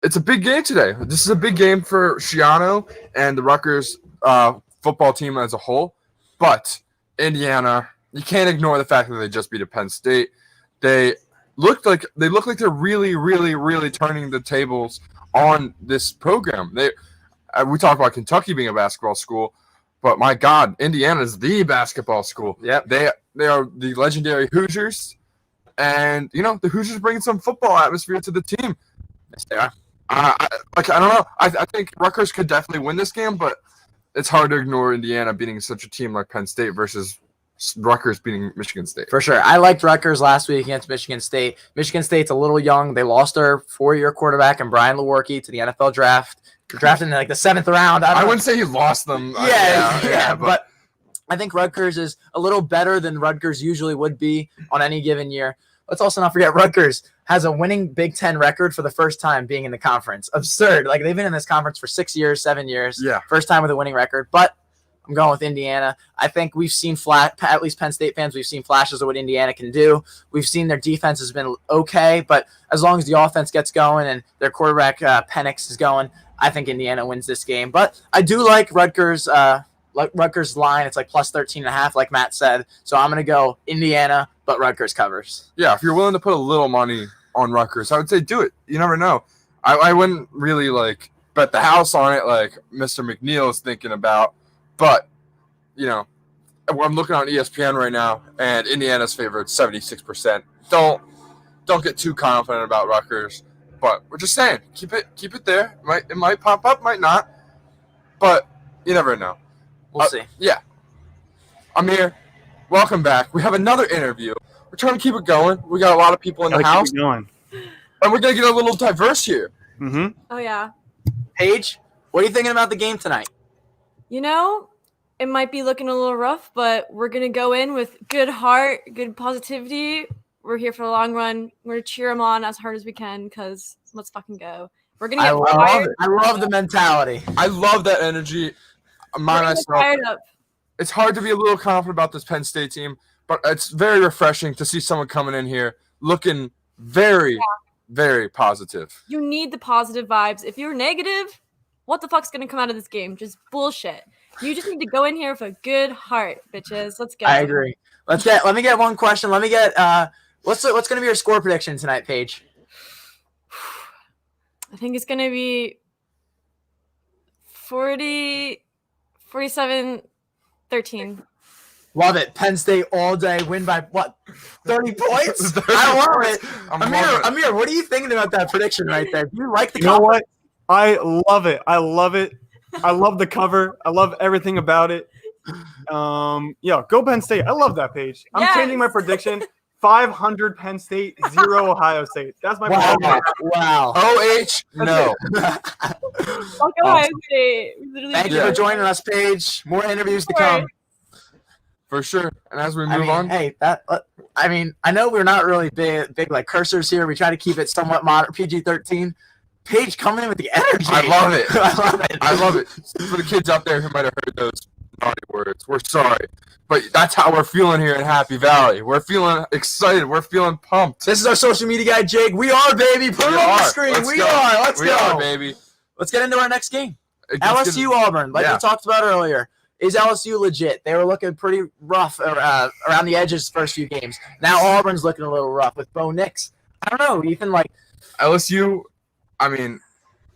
it's a big game today. This is a big game for Schiano and the Rutgers football team as a whole. But Indiana, you can't ignore the fact that they just beat Penn State. They look like they're really, really, really turning the tables on this program. We talk about Kentucky being a basketball school, but my God, Indiana is the basketball school. Yep. They are the legendary Hoosiers, and the Hoosiers bring some football atmosphere to the team. Yes, they are. I don't know. I think Rutgers could definitely win this game, but it's hard to ignore Indiana beating such a team like Penn State versus Rutgers beating Michigan State. For sure. I liked Rutgers last week against Michigan State. Michigan State's a little young. They lost their 4-year quarterback and Brian Lewerke to the NFL draft. Drafted in the 7th round. I wouldn't say he lost them. But I think Rutgers is a little better than Rutgers usually would be on any given year. Let's also not forget Rutgers has a winning Big Ten record for the first time being in the conference. Absurd. They've been in this conference for 6 years, 7 years. Yeah. First time with a winning record. But I'm going with Indiana. I think we've seen at least Penn State fans, we've seen flashes of what Indiana can do. We've seen their defense has been okay, but as long as the offense gets going and their quarterback Penix is going, I think Indiana wins this game. But I do like Rutgers Rutgers line. It's like plus 13.5, like Matt said. So I'm gonna go Indiana, but Rutgers covers. Yeah, if you're willing to put a little money on Rutgers, I would say do it. You never know. I wouldn't really like bet the house on it like Mr. McNeil is thinking about, but you know, I'm looking on ESPN right now, and Indiana's favored 76%. Don't get too confident about Rutgers, but we're just saying keep it there. It might pop up, might not, but you never know. We'll see. Yeah, Amir, welcome back. We have another interview. We're trying to keep it going. We got a lot of people in the house, Keep it going. and we're gonna get a little diverse here. Mm-hmm. Oh, yeah. Paige, what are you thinking about the game tonight? You know, it might be looking a little rough, but we're going to go in with good heart, good positivity. We're here for the long run. We're going to cheer them on as hard as we can because let's fucking go. We're going to get fired. I love the mentality. I love that energy. Fired up. It's hard to be a little confident about this Penn State team, but it's very refreshing to see someone coming in here looking very, very positive. You need the positive vibes. If you're negative, what the fuck's going to come out of this game? Just bullshit. You just need to go in here with a good heart, bitches. Let's go. I agree. Let me get one question. Let me get what's going to be your score prediction tonight, Paige? I think it's going to be 47-13. Love it. Penn State all day. Win by what? 30 points? 30 I love points. it. Amir, what are you thinking about that prediction right there? Do you like the You know what? I love it. I love the cover. I love everything about it. Go Penn State. I love that page. I'm changing my prediction. 500 Penn State, 0 Ohio State. That's my prediction. Wow. OH, no. Fuck Ohio State. Literally Thank you for joining us, Paige. More interviews to come. For sure. And as we move on. Hey, I know we're not really big like cursors here. We try to keep it somewhat moderate, PG-13. Paige coming in with the energy. I love it. I love it. I love it. For the kids out there who might have heard those naughty words, we're sorry. But that's how we're feeling here in Happy Valley. We're feeling excited. We're feeling pumped. This is our social media guy, Jake. We are, baby. Put it on the screen. Let's go. Let's go. We are, baby. Let's get into our next game. LSU Auburn, like we talked about earlier. Is LSU legit? They were looking pretty rough around the edges first few games. Now Auburn's looking a little rough with Bo Nix. I don't know. Even like LSU, I mean,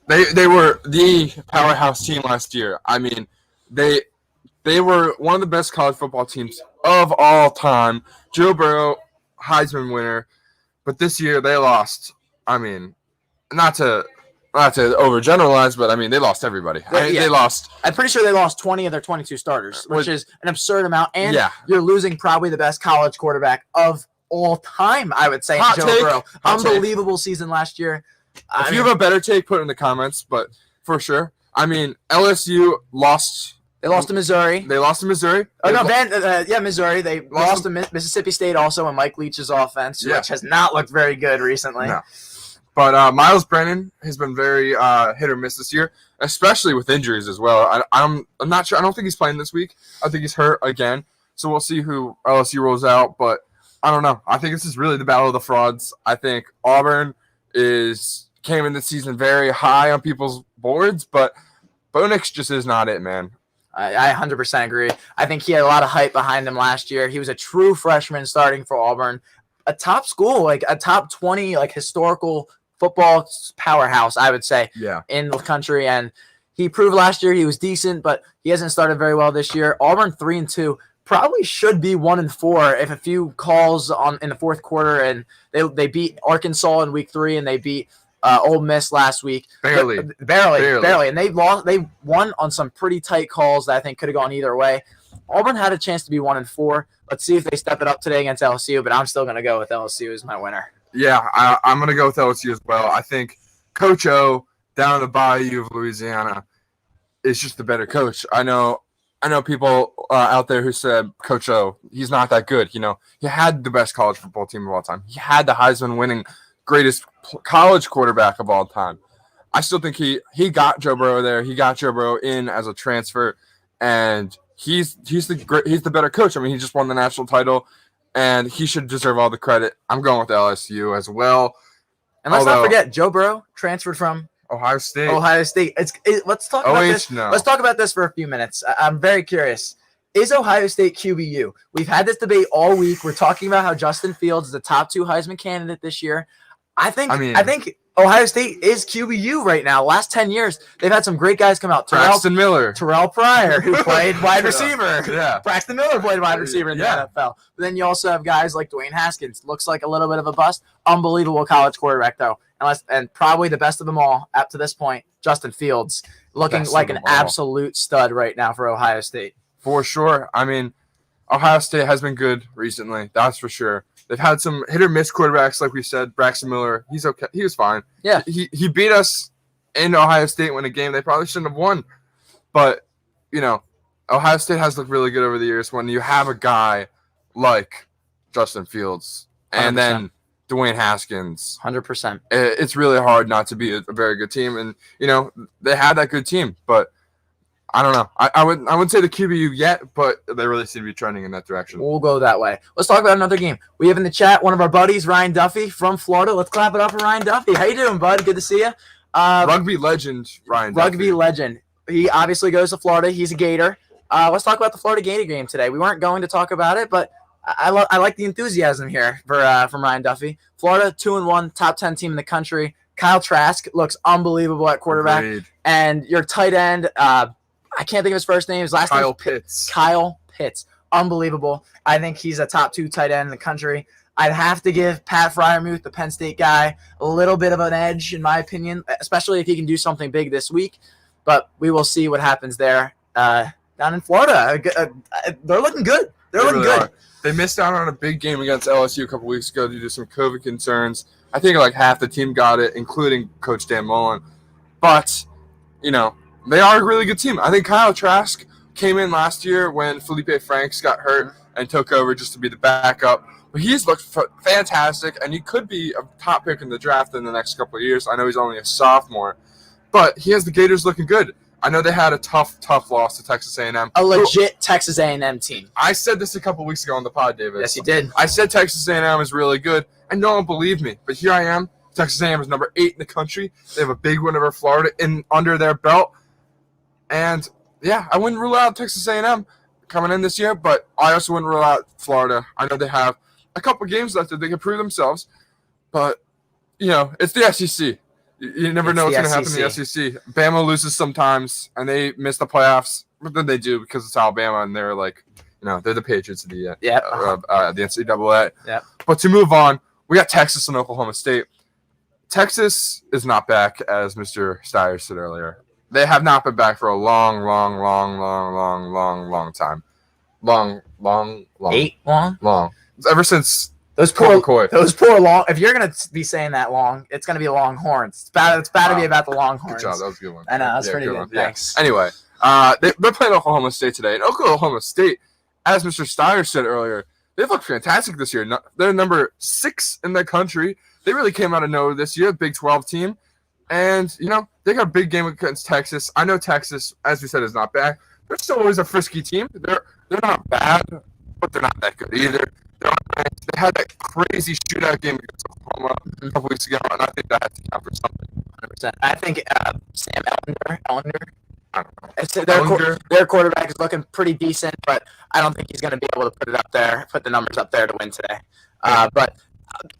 they were the powerhouse team last year. I mean, they were one of the best college football teams of all time. Joe Burrow, Heisman winner, but this year they lost. I mean, not to overgeneralize, but I mean they lost everybody. They lost. I'm pretty sure they lost 20 of their 22 starters, which is an absurd amount. And you're losing probably the best college quarterback of all time, I would say. Hot Joe take. Burrow. Unbelievable season last year. If you have a better take, put it in the comments. But for sure, I mean LSU lost. They lost to Missouri. Oh no, Missouri. They lost to Mississippi State also, and Mike Leach's offense, which has not looked very good recently. No. But Miles Brennan has been very hit or miss this year, especially with injuries as well. I'm not sure. I don't think he's playing this week. I think he's hurt again. So we'll see who LSU rolls out. But I don't know. I think this is really the battle of the frauds. I think Auburn came in this season very high on people's boards, but Bo Nix just is not it, man. I 100% agree. I think he had a lot of hype behind him last year. He was a true freshman starting for Auburn, a top school, like a top 20, like historical football powerhouse, I would say, in the country. And he proved last year he was decent, but he hasn't started very well this year. Auburn 3-2 probably should be 1-4 if a few calls in the fourth quarter, and they beat Arkansas in week 3 and they beat Ole Miss last week. Barely. And they won on some pretty tight calls that I think could have gone either way. Auburn had a chance to be 1-4. Let's see if they step it up today against LSU, but I'm still going to go with LSU as my winner. Yeah, I'm going to go with LSU as well. I think Coach O down in the Bayou of Louisiana is just the better coach. I know people out there who said Coach O, he's not that good. You know, he had the best college football team of all time. He had the Heisman winning greatest college quarterback of all time. I still think he got Joe Burrow there. He got Joe Burrow in as a transfer, and he's the better coach. I mean, he just won the national title, and he should deserve all the credit. I'm going with LSU as well. And let's not forget, Joe Burrow transferred from Ohio State. Ohio State. Let's talk about this. no. Let's talk about this for a few minutes. I'm very curious. Is Ohio State QBU? We've had this debate all week. We're talking about how Justin Fields is the top 2 Heisman candidate this year. I think Ohio State is QBU right now. Last 10 years, they've had some great guys come out. Braxton Miller. Terrell Pryor, who played wide receiver. Yeah. Braxton Miller played wide receiver in the NFL. But then you also have guys like Dwayne Haskins. Looks like a little bit of a bust. Unbelievable college quarterback, though. And probably the best of them all up to this point, Justin Fields, looking like an absolute stud right now for Ohio State. For sure. I mean, Ohio State has been good recently. That's for sure. They've had some hit or miss quarterbacks, like we said. Braxton Miller, he's okay. He was fine. Yeah. He beat us in Ohio State when a game they probably shouldn't have won. But, Ohio State has looked really good over the years when you have a guy like Justin Fields and 100%. then Dwayne Haskins. 100%. It's really hard not to be a very good team. And, they had that good team. But I don't know. I wouldn't say the QBU yet, but they really seem to be trending in that direction. We'll go that way. Let's talk about another game. We have in the chat one of our buddies, Ryan Duffy from Florida. Let's clap it up for Ryan Duffy. How you doing, bud? Good to see you. Rugby legend, Ryan Rugby Duffy. legend. He obviously goes to Florida. He's a Gator. Let's talk about the Florida Gator game today. We weren't going to talk about it, but I like the enthusiasm here from Ryan Duffy. Florida 2-1, top 10 team in the country. Kyle Trask looks unbelievable at quarterback. Agreed. And your tight end, I can't think of his first name. His last name is Pitts. Kyle Pitts. Unbelievable. I think he's a top 2 tight end in the country. I'd have to give Pat Fryermuth, the Penn State guy, a little bit of an edge, in my opinion, especially if he can do something big this week. But we will see what happens there down in Florida. They're looking good. They're looking really good. are. They missed out on a big game against LSU a couple weeks ago due to some COVID concerns. I think like half the team got it, including Coach Dan Mullen. But, they are a really good team. I think Kyle Trask came in last year when Felipe Franks got hurt and took over just to be the backup. But he's looked fantastic, and he could be a top pick in the draft in the next couple of years. I know he's only a sophomore, but he has the Gators looking good. I know they had a tough loss to Texas A&M. A legit Texas A&M team. I said this a couple weeks ago on the pod, David. Yes, you did. I said Texas A&M is really good, and no one believed me. But here I am. Texas A&M is number 8 in the country. They have a big win over Florida under their belt. And, yeah, I wouldn't rule out Texas A&M coming in this year, but I also wouldn't rule out Florida. I know they have a couple games left that they can prove themselves, but, it's the SEC. You never know what's going to happen in the SEC. Bama loses sometimes, and they miss the playoffs. But then they do because it's Alabama, and they're like, they're the Patriots of the NCAA. Yeah. But to move on, we got Texas and Oklahoma State. Texas is not back, as Mr. Steyer said earlier. They have not been back for a long time. Long. 8 long? Long. Ever since Those poor long. If you're gonna be saying that long, it's gonna be Longhorns. It's bad to be about the Longhorns. Good job. That was a good one. I know that's pretty good. One. Thanks. Yeah. Anyway, they're playing Oklahoma State today, and Oklahoma State, as Mr. Steyer said earlier, they've looked fantastic this year. They're number 6 in the country. They really came out of nowhere this year, Big 12 team, and they got a big game against Texas. I know Texas, as we said, is not bad. They're still always a frisky team. They're not bad, but they're not that good either. They had that crazy shootout game against Oklahoma a couple weeks ago, and I think that had to count for something. 100%. I think Sam Ellender. I don't know. Their quarterback is looking pretty decent, but I don't think he's going to be able to put the numbers up there to win today. But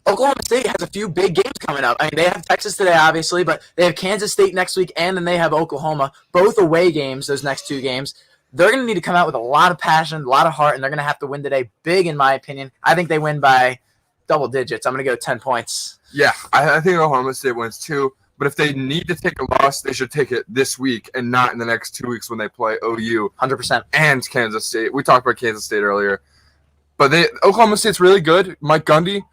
Oklahoma State has a few big games coming up. I mean, they have Texas today, obviously, but they have Kansas State next week, and then they have Oklahoma, both away games, those next 2 games. They're going to need to come out with a lot of passion, a lot of heart, and they're going to have to win today big, in my opinion. I think they win by double digits. I'm going to go 10 points. Yeah, I think Oklahoma State wins too. But if they need to take a loss, they should take it this week and not in the next 2 weeks when they play OU 100%. and Kansas State. We talked about Kansas State earlier. But Oklahoma State's really good. Mike Gundy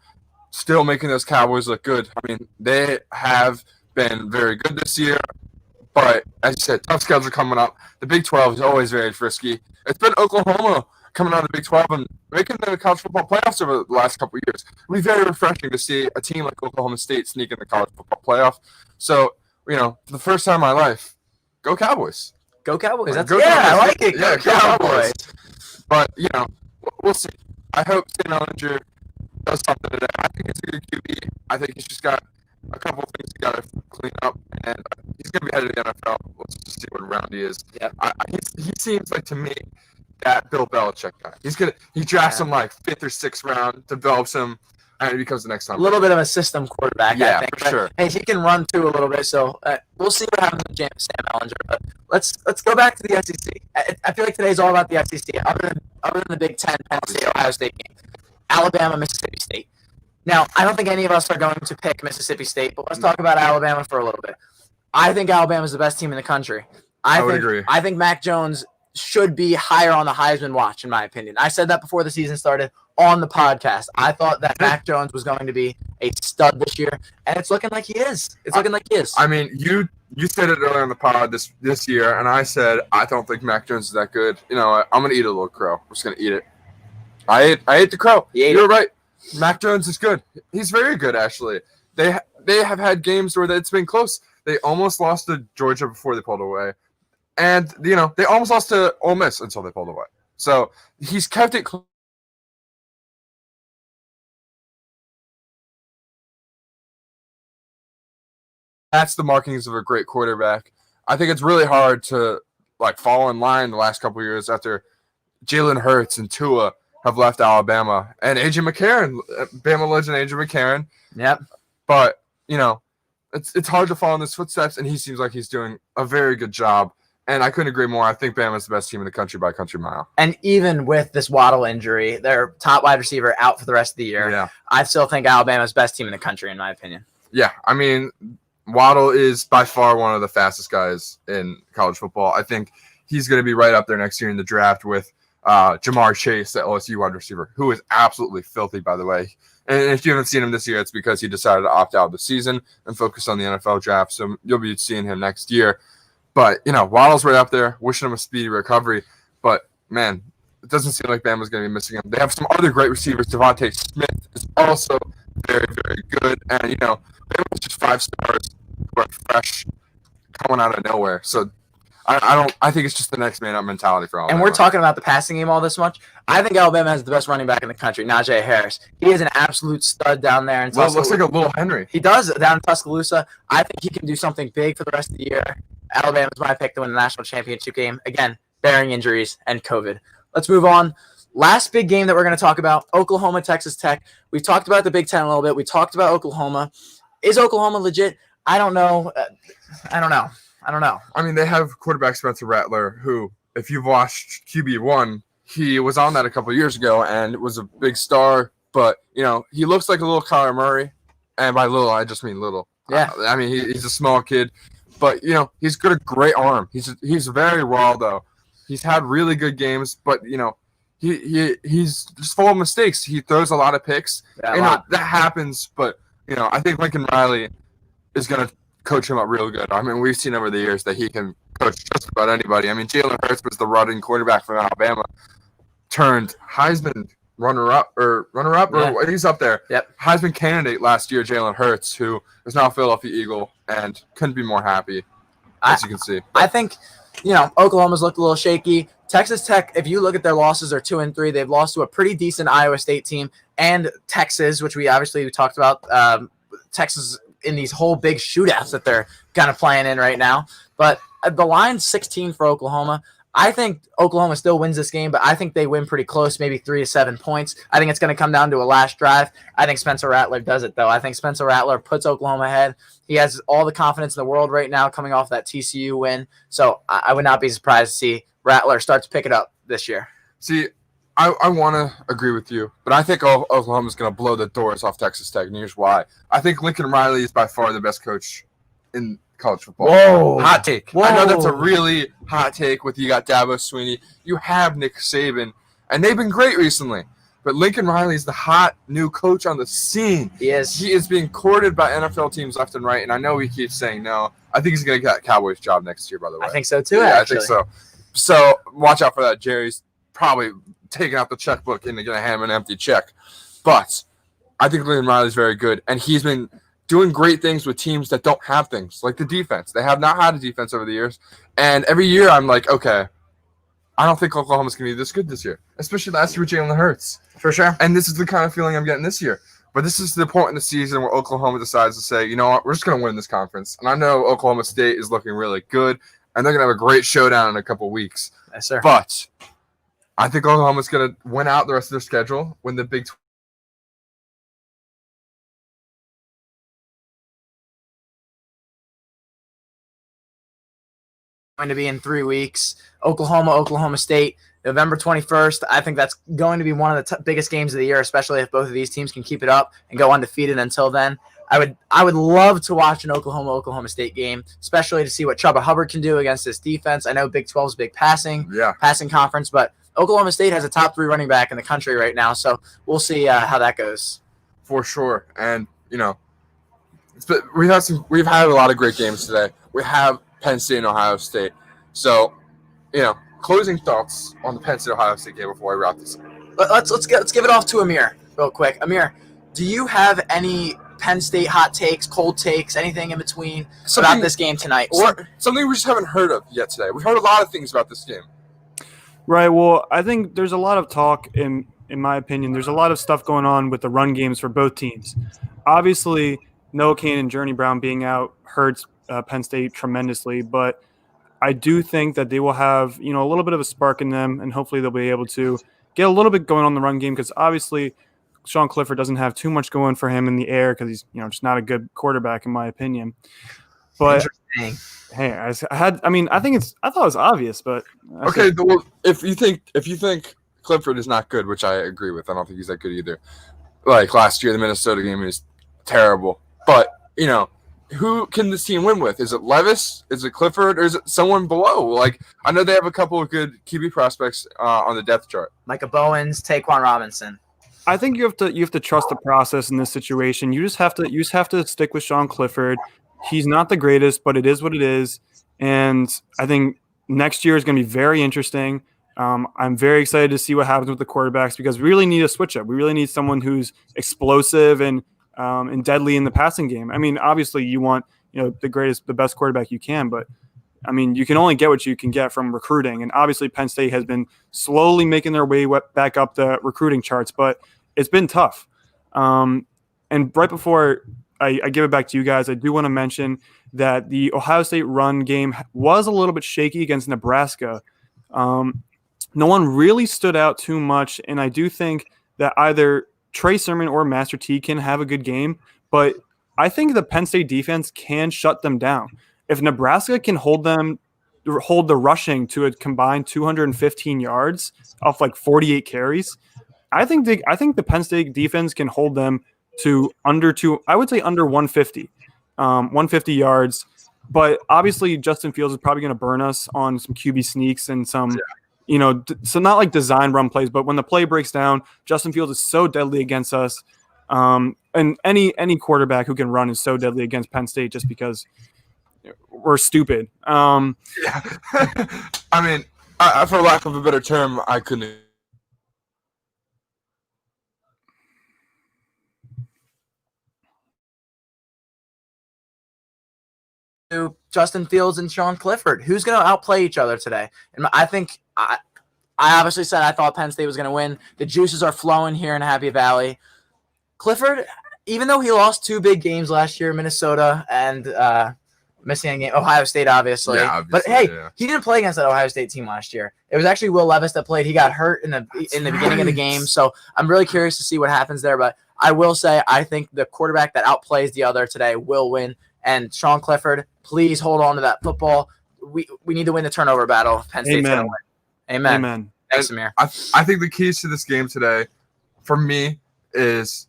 still making those Cowboys look good. I mean, they have been very good this year. But as you said, tough schedule coming up. The Big 12 is always very frisky. It's been Oklahoma coming out of the Big 12 and making the college football playoffs over the last couple of years. It'll be very refreshing to see a team like Oklahoma State sneak in the college football playoff. So, for the first time in my life, go Cowboys. Go Cowboys. Go Cowboys. I like it. Go Cowboys. But, we'll see. I hope Sam Ellinger does something today. I think it's a good QB. I think he's just got a couple of things he got to clean up. And gonna be headed to the NFL. Let's just see what round he is. Yep. He seems like to me that Bill Belichick guy. He drafts him like 5th or 6th round, develops him, and he becomes the next time. A little bit of a system quarterback, Yeah, I think. for sure. Hey, he can run too a little bit, so we'll see what happens with Sam Ellinger. But let's go back to the SEC. I feel like today's all about the SEC. Other than the Big Ten, Penn State, Ohio State game, Alabama, Mississippi State. Now, I don't think any of us are going to pick Mississippi State, but let's talk about Alabama for a little bit. I think Alabama is the best team in the country. I would agree. I think Mac Jones should be higher on the Heisman watch, in my opinion. I said that before the season started on the podcast. I thought that Mac Jones was going to be a stud this year, and it's looking like he is. I mean, you said it earlier on the pod this year, and I said I don't think Mac Jones is that good. You know what? I'm gonna eat a little crow. I'm just gonna eat it. I ate the crow. You're right. Mac Jones is good. He's very good, actually. They have had games where it's been close. They almost lost to Georgia before they pulled away. And, you know, they almost lost to Ole Miss until they pulled away. So he's kept it close. That's the markings of a great quarterback. I think it's really hard to, like, fall in line the last couple of years after Jalen Hurts and Tua have left Alabama. And A.J. McCarron, Bama legend A.J. McCarron. Yep. But, you know, it's hard to follow in his footsteps, and he seems like he's doing a very good job. And I couldn't agree more. I think Bama's the best team in the country by a country mile. And even with this Waddle injury, their top wide receiver out for the rest of the year, Yeah. I still think Alabama's best team in the country, in my opinion. Yeah, I mean, Waddle is by far one of the fastest guys in college football. I think he's going to be right up there next year in the draft with Jamar Chase, the LSU wide receiver, who is absolutely filthy, by the way. And if you haven't seen him this year, it's because he decided to opt out of the season and focus on the NFL draft. So you'll be seeing him next year. But, you know, Waddle's right up there, wishing him a speedy recovery. But, man, it doesn't seem like Bama's going to be missing him. They have some other great receivers. Devontae Smith is also very, very good. And, you know, Bama's just 5 stars who are fresh, coming out of nowhere. So I think it's just the next man up mentality for Alabama. And we're talking about the passing game all this much. I think Alabama has the best running back in the country, Najee Harris. He is an absolute stud down there in Well, Tuscaloosa. looks like a little Henry. He does down in Tuscaloosa. I think he can do something big for the rest of the year. Alabama's my pick to win the national championship game. Again, bearing injuries and COVID. Let's move on. Last big game that we're going to talk about, Oklahoma, Texas Tech. We've talked about the Big Ten a little bit. We talked about Oklahoma. Is Oklahoma legit? I don't know. I don't know. I mean, they have quarterback Spencer Rattler, who, if you've watched QB1, he was on that a couple of years ago and was a big star. But, you know, he looks like a little Kyler Murray. And by little, I just mean little. Yeah. I mean, he's a small kid. But, you know, he's got a great arm. He's very raw, though. He's had really good games. But, you know, he's just full of mistakes. He throws a lot of picks. Yeah, that happens. But, you know, I think Lincoln Riley is going to coach him up real good. I mean, we've seen over the years that he can coach just about anybody. I mean, Jalen Hurts was the running quarterback from Alabama, turned Heisman runner-up, or he's up there. Yep. Heisman candidate last year, Jalen Hurts, who is now a Philadelphia Eagle and couldn't be more happy, as you can see. I think, you know, Oklahoma's looked a little shaky. Texas Tech, if you look at their losses, are 2-3. They've lost to a pretty decent Iowa State team and Texas, which we talked about. Texas in these whole big shootouts that they're kind of playing in right now. But the line's 16 for Oklahoma. I think Oklahoma still wins this game, but I think they win pretty close, maybe 3 to 7 points. I think it's going to come down to a last drive. I think Spencer Rattler does it, though. I think Spencer Rattler puts Oklahoma ahead. He has all the confidence in the world right now coming off that TCU win. So I would not be surprised to see Rattler start to pick it up this year. See, I want to agree with you, but I think Oklahoma's going to blow the doors off Texas Tech, and here's why. I think Lincoln Riley is by far the best coach in college football. Whoa. Hot take. Whoa. I know that's a really hot take with you got Dabo Swinney. You have Nick Saban, and they've been great recently. But Lincoln Riley is the hot new coach on the scene. He is. He is being courted by NFL teams left and right, and I know he keeps saying no. I think he's going to get that Cowboys job next year, by the way. I think so, too, Yeah, actually. I think so. So watch out for that. Jerry's probably taking out the checkbook and going to hand him an empty check. But I think Lincoln Riley's very good, and he's been doing great things with teams that don't have things, like the defense. They have not had a defense over the years. And every year I'm like, okay, I don't think Oklahoma's going to be this good this year, especially last year with Jalen Hurts. For sure. And this is the kind of feeling I'm getting this year. But this is the point in the season where Oklahoma decides to say, you know what, we're just going to win this conference. And I know Oklahoma State is looking really good, and they're going to have a great showdown in a couple weeks. Yes, sir. But I think Oklahoma's going to win out the rest of their schedule, win the Big 12. Going to be in 3 weeks. Oklahoma State, November 21st. I think that's going to be one of the biggest games of the year, especially if both of these teams can keep it up and go undefeated until then. I would love to watch an Oklahoma State game, especially to see what Chuba Hubbard can do against this defense. I know Big 12 is a big passing conference, but Oklahoma State has a top 3 running back in the country right now, so we'll see how that goes. For sure. And, we've had a lot of great games today. We have Penn State and Ohio State. So, closing thoughts on the Penn State Ohio State game before I wrap this up. Let's give it off to Amir real quick. Amir, do you have any Penn State hot takes, cold takes, anything in between about this game tonight? Or something we just haven't heard of yet today. We've heard a lot of things about this game. Right. Well, I think there's a lot of talk, in my opinion. There's a lot of stuff going on with the run games for both teams. Obviously, Noah Cain and Journey Brown being out hurts Penn State tremendously, but I do think that they will have, a little bit of a spark in them, and hopefully they'll be able to get a little bit going on the run game, because obviously Sean Clifford doesn't have too much going for him in the air because he's, just not a good quarterback in my opinion. But hey, I thought it was obvious, but okay. Well, if you think Clifford is not good, which I agree with, I don't think he's that good either. Like last year, the Minnesota game is terrible, but who can this team win with? Is it Levis? Is it Clifford? Or is it someone below? Like, I know they have a couple of good QB prospects on the depth chart. Micah Bowens, Taquan Robinson. I think you have to trust the process in this situation. You just have to stick with Sean Clifford. He's not the greatest, but it is what it is. And I think next year is going to be very interesting. I'm very excited to see what happens with the quarterbacks, because we really need a switch up. We really need someone who's explosive and deadly in the passing game. I mean, obviously you want, the best quarterback you can, but I mean, you can only get what you can get from recruiting. And obviously Penn State has been slowly making their way back up the recruiting charts, but it's been tough. And right before I give it back to you guys, I do want to mention that the Ohio State run game was a little bit shaky against Nebraska. No one really stood out too much, and I do think that either Trey Sermon or Master T can have a good game, but I think the Penn State defense can shut them down. If Nebraska can hold the rushing to a combined 215 yards off like 48 carries, I think the Penn State defense can hold them to under 150, 150 yards. But obviously Justin Fields is probably going to burn us on some QB sneaks and some, so not like design run plays, but when the play breaks down, Justin Fields is so deadly against us. And any quarterback who can run is so deadly against Penn State, just because we're stupid. Yeah. I mean, for lack of a better term, I couldn't. Justin Fields and Sean Clifford. Who's going to outplay each other today? And I think I obviously said I thought Penn State was going to win. The juices are flowing here in Happy Valley. Clifford, even though he lost 2 big games last year, Minnesota and missing a game, Ohio State, obviously. Yeah, but hey, he didn't play against that Ohio State team last year. It was actually Will Levis that played. He got hurt in the beginning of the game, so I'm really curious to see what happens there. But I will say I think the quarterback that outplays the other today will win. And Sean Clifford, please hold on to that football. We need to win the turnover battle. Penn State's going to win. Amen. Thanks, Amir. I think the keys to this game today, for me, is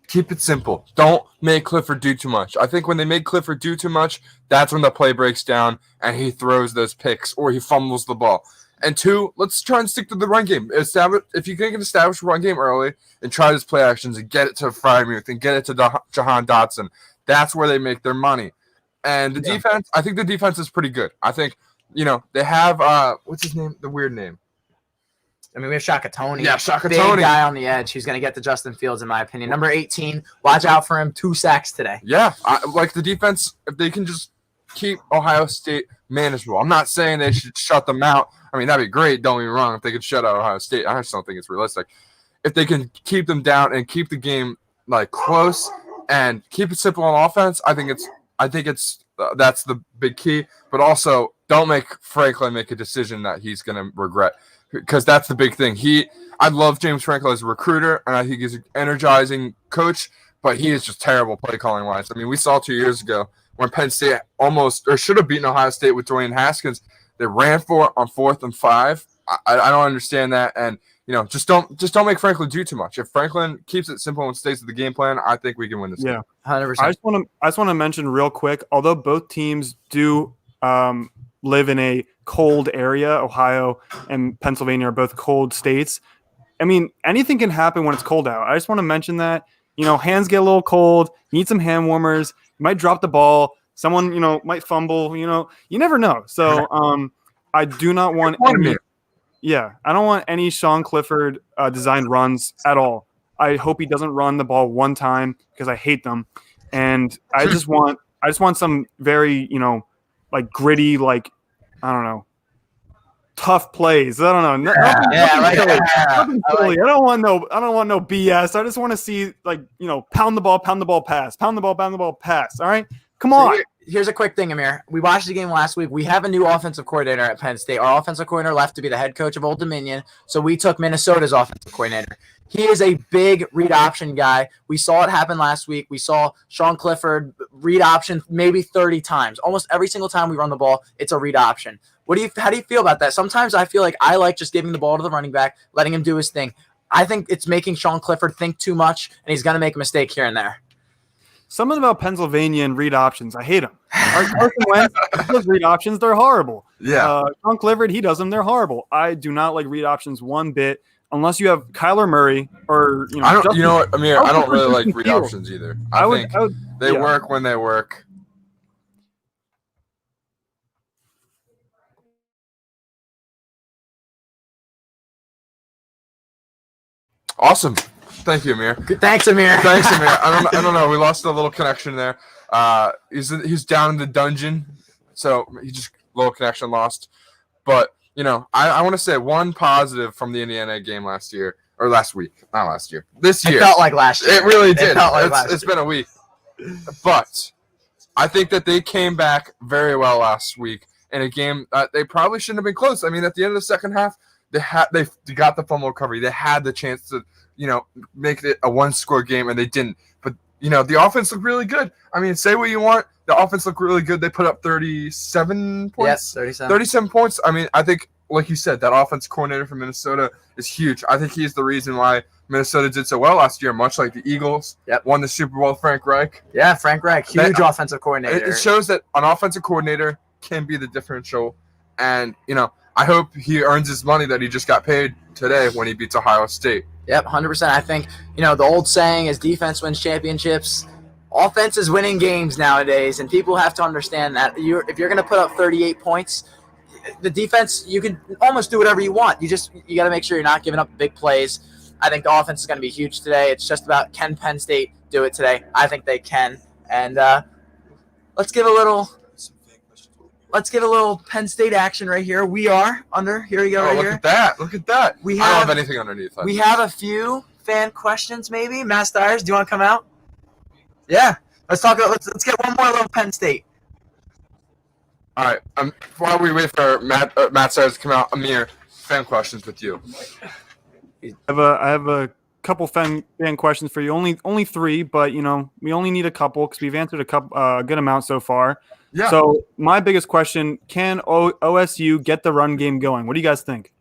keep it simple. Don't make Clifford do too much. I think when they make Clifford do too much, that's when the play breaks down and he throws those picks or he fumbles the ball. And 2, let's try and stick to the run game. If you can establish a run game early and try these play actions and get it to Frymuth and get it to Jahan Dotson, that's where they make their money. And the defense, I think the defense is pretty good. I think, they have, what's his name? The weird name. I mean, we have Shaka Toney. Yeah, Shaka Big Toney. guy on the edge who's going to get to Justin Fields, in my opinion. Number 18, watch out for him. 2 sacks today. Yeah, like the defense, if they can just keep Ohio State manageable. I'm not saying they should shut them out. I mean, that'd be great. Don't get me wrong. If they could shut out Ohio State, I just don't think it's realistic. If they can keep them down and keep the game like close and keep it simple on offense. I think it's that's the big key. But also, don't make Franklin make a decision that he's going to regret, because that's the big thing. I love James Franklin as a recruiter, and I think he's an energizing coach, but he is just terrible play calling wise. I mean, we saw 2 years ago when Penn State almost or should have beaten Ohio State with Dwayne Haskins. They ran for it on 4th and 5. I don't understand that, and just don't make Franklin do too much. If Franklin keeps it simple and stays with the game plan, I think we can win this game. 100%. I just want to mention real quick, although both teams do live in a cold area, Ohio and Pennsylvania are both cold states. I mean, anything can happen when it's cold out. I just want to mention that, hands get a little cold, you need some hand warmers, you might drop the ball, someone, might fumble, you never know. So I do not want I don't want any Sean Clifford designed runs at all. I hope he doesn't run the ball one time because I hate them. And I just want some very, like gritty, like, I don't know, tough plays. I don't know. I don't want no BS. I just want to see, like, pound the ball, pass. Pound the ball, pass. All right? Come on. So here's a quick thing, Amir. We watched the game last week. We have a new offensive coordinator at Penn State. Our offensive coordinator left to be the head coach of Old Dominion, so we took Minnesota's offensive coordinator. He is a big read option guy. We saw it happen last week. We saw Sean Clifford read option maybe 30 times. Almost every single time we run the ball, it's a read option. How do you feel about that? Sometimes I feel like I like just giving the ball to the running back, letting him do his thing. I think it's making Sean Clifford think too much, and he's going to make a mistake here and there. Something about Pennsylvania and read options. I hate them. Carson Wentz does read options. They're horrible. Yeah. Sean Clifford, he does them. They're horrible. I do not like read options one bit, unless you have Kyler Murray or I don't. You know what, Amir? I don't really like read options either. I think they work when they work. Awesome. Thank you, Amir. Thanks, Amir. I don't know. We lost a little connection there. He's down in the dungeon, so he just little connection lost. But I want to say one positive from the Indiana game last week, not last year. This year. It felt like last year. It really did. It's been a week, but I think that they came back very well last week in a game that they probably shouldn't have been close. I mean, at the end of the second half, they got the fumble recovery. They had the chance to, make it a one-score game, and they didn't. But, the offense looked really good. I mean, say what you want. The offense looked really good. They put up 37 points. Yes, 37. 37 points. I mean, I think, like you said, that offense coordinator from Minnesota is huge. I think he's the reason why Minnesota did so well last year, much like the Eagles won the Super Bowl with Frank Reich. Yeah, Frank Reich, huge offensive coordinator. It shows that an offensive coordinator can be the differential. And, I hope he earns his money that he just got paid today when he beats Ohio State. Yep, 100%. I think, the old saying is defense wins championships. Offense is winning games nowadays, and people have to understand that if you're going to put up 38 points, the defense, you can almost do whatever you want. You got to make sure you're not giving up big plays. I think the offense is going to be huge today. It's just about, can Penn State do it today? I think they can. And let's give a little Penn State action right here. We are under. Here we go. Right look here. At that! Look at that! I don't have anything underneath. We have a few fan questions, maybe. Matt Stiers, do you want to come out? Yeah. Let's talk about. Let's get one more little Penn State. All right. While we wait for Matt Stiers to come out, Amir, fan questions with you. I have a couple fan questions for you. Only 3, but we only need a couple because we've answered a good amount so far. Yeah. So my biggest question: can OSU get the run game going? What do you guys think?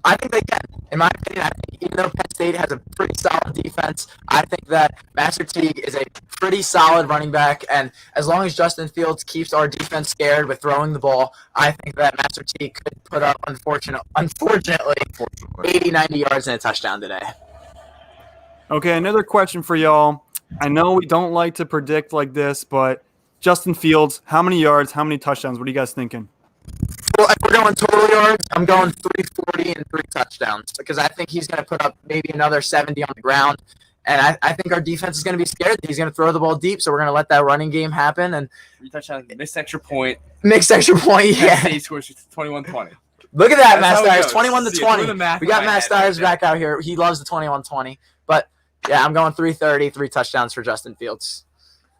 I think they can. In my opinion, I think even though Penn State has a pretty solid defense, I think that Master Teague is a pretty solid running back. And as long as Justin Fields keeps our defense scared with throwing the ball, I think that Master Teague could put up, unfortunately, 80, 90 yards and a touchdown today. Okay, another question for y'all. I know we don't like to predict like this, but Justin Fields, how many yards, how many touchdowns? What are you guys thinking? Well, if we're going total yards, I'm going 340 and 3 touchdowns because I think he's going to put up maybe another 70 on the ground. And I think our defense is going to be scared that he's going to throw the ball deep, so we're going to let that running game happen. And 3 touchdowns, missed extra point. Yeah. He scores 21-20. Look at that, That's Matt how it Stiers, goes. 21-20. We got Matt Stiers back out here. He loves the 21-20. But Yeah, I'm going 330, 3 touchdowns for Justin Fields.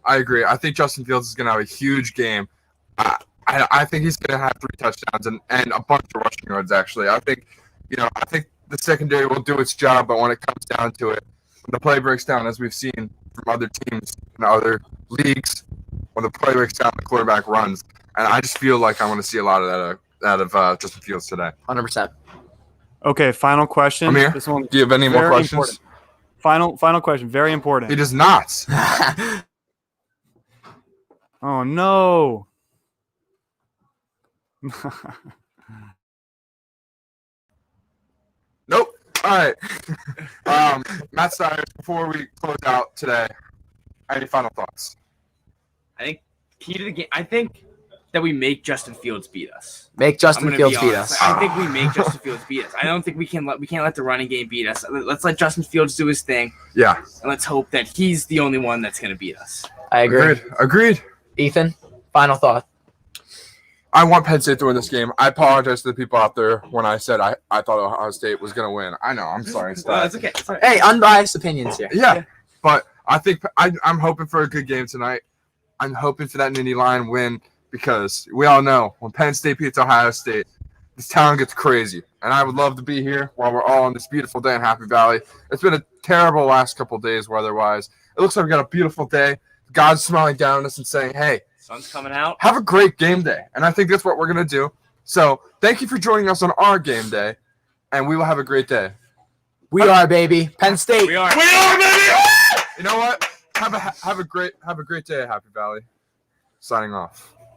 I agree. I think Justin Fields is going to have a huge game. I think he's going to have 3 touchdowns and a bunch of rushing yards, actually. I think the secondary will do its job, but when it comes down to it, when the play breaks down, as we've seen from other teams in other leagues, when the play breaks down, the quarterback runs. And I just feel like I want to see a lot of that out of Justin Fields today. 100%. Okay, final question. Amir, This one, do you have any more very questions? important. Final question. Very important. He does not. Oh no. Nope. All right. Matt Steyers, before we close out today, any final thoughts? I think key to the game. I think that we make Justin Fields beat us. Make I'm Justin gonna Fields be beat honest. us. I think we make Justin Fields beat us. I don't think we can't let the running game beat us. Let's let Justin Fields do his thing, Yeah. and let's hope that he's the only one that's going to beat us. I agree. Agreed. Ethan, final thought. I want Penn State to win this game. I apologize to the people out there when I said I thought Ohio State was going to win. I know. I'm sorry. No, that's okay. It's all right. Hey, unbiased opinions here. Yeah, but I think I'm hoping for a good game tonight. I'm hoping for that Nittany Lion win because we all know when Penn State beats Ohio State, this town gets crazy. And I would love to be here while we're all on this beautiful day in Happy Valley. It's been a terrible last couple of days weather-wise. It looks like we got a beautiful day. God's smiling down on us and saying, hey, Sun's coming out. have a great game day. And I think that's what we're going to do. So thank you for joining us on our game day, and we will have a great day. We are, baby. Penn State. We are. baby! You know what? Have a great day at Happy Valley. Signing off.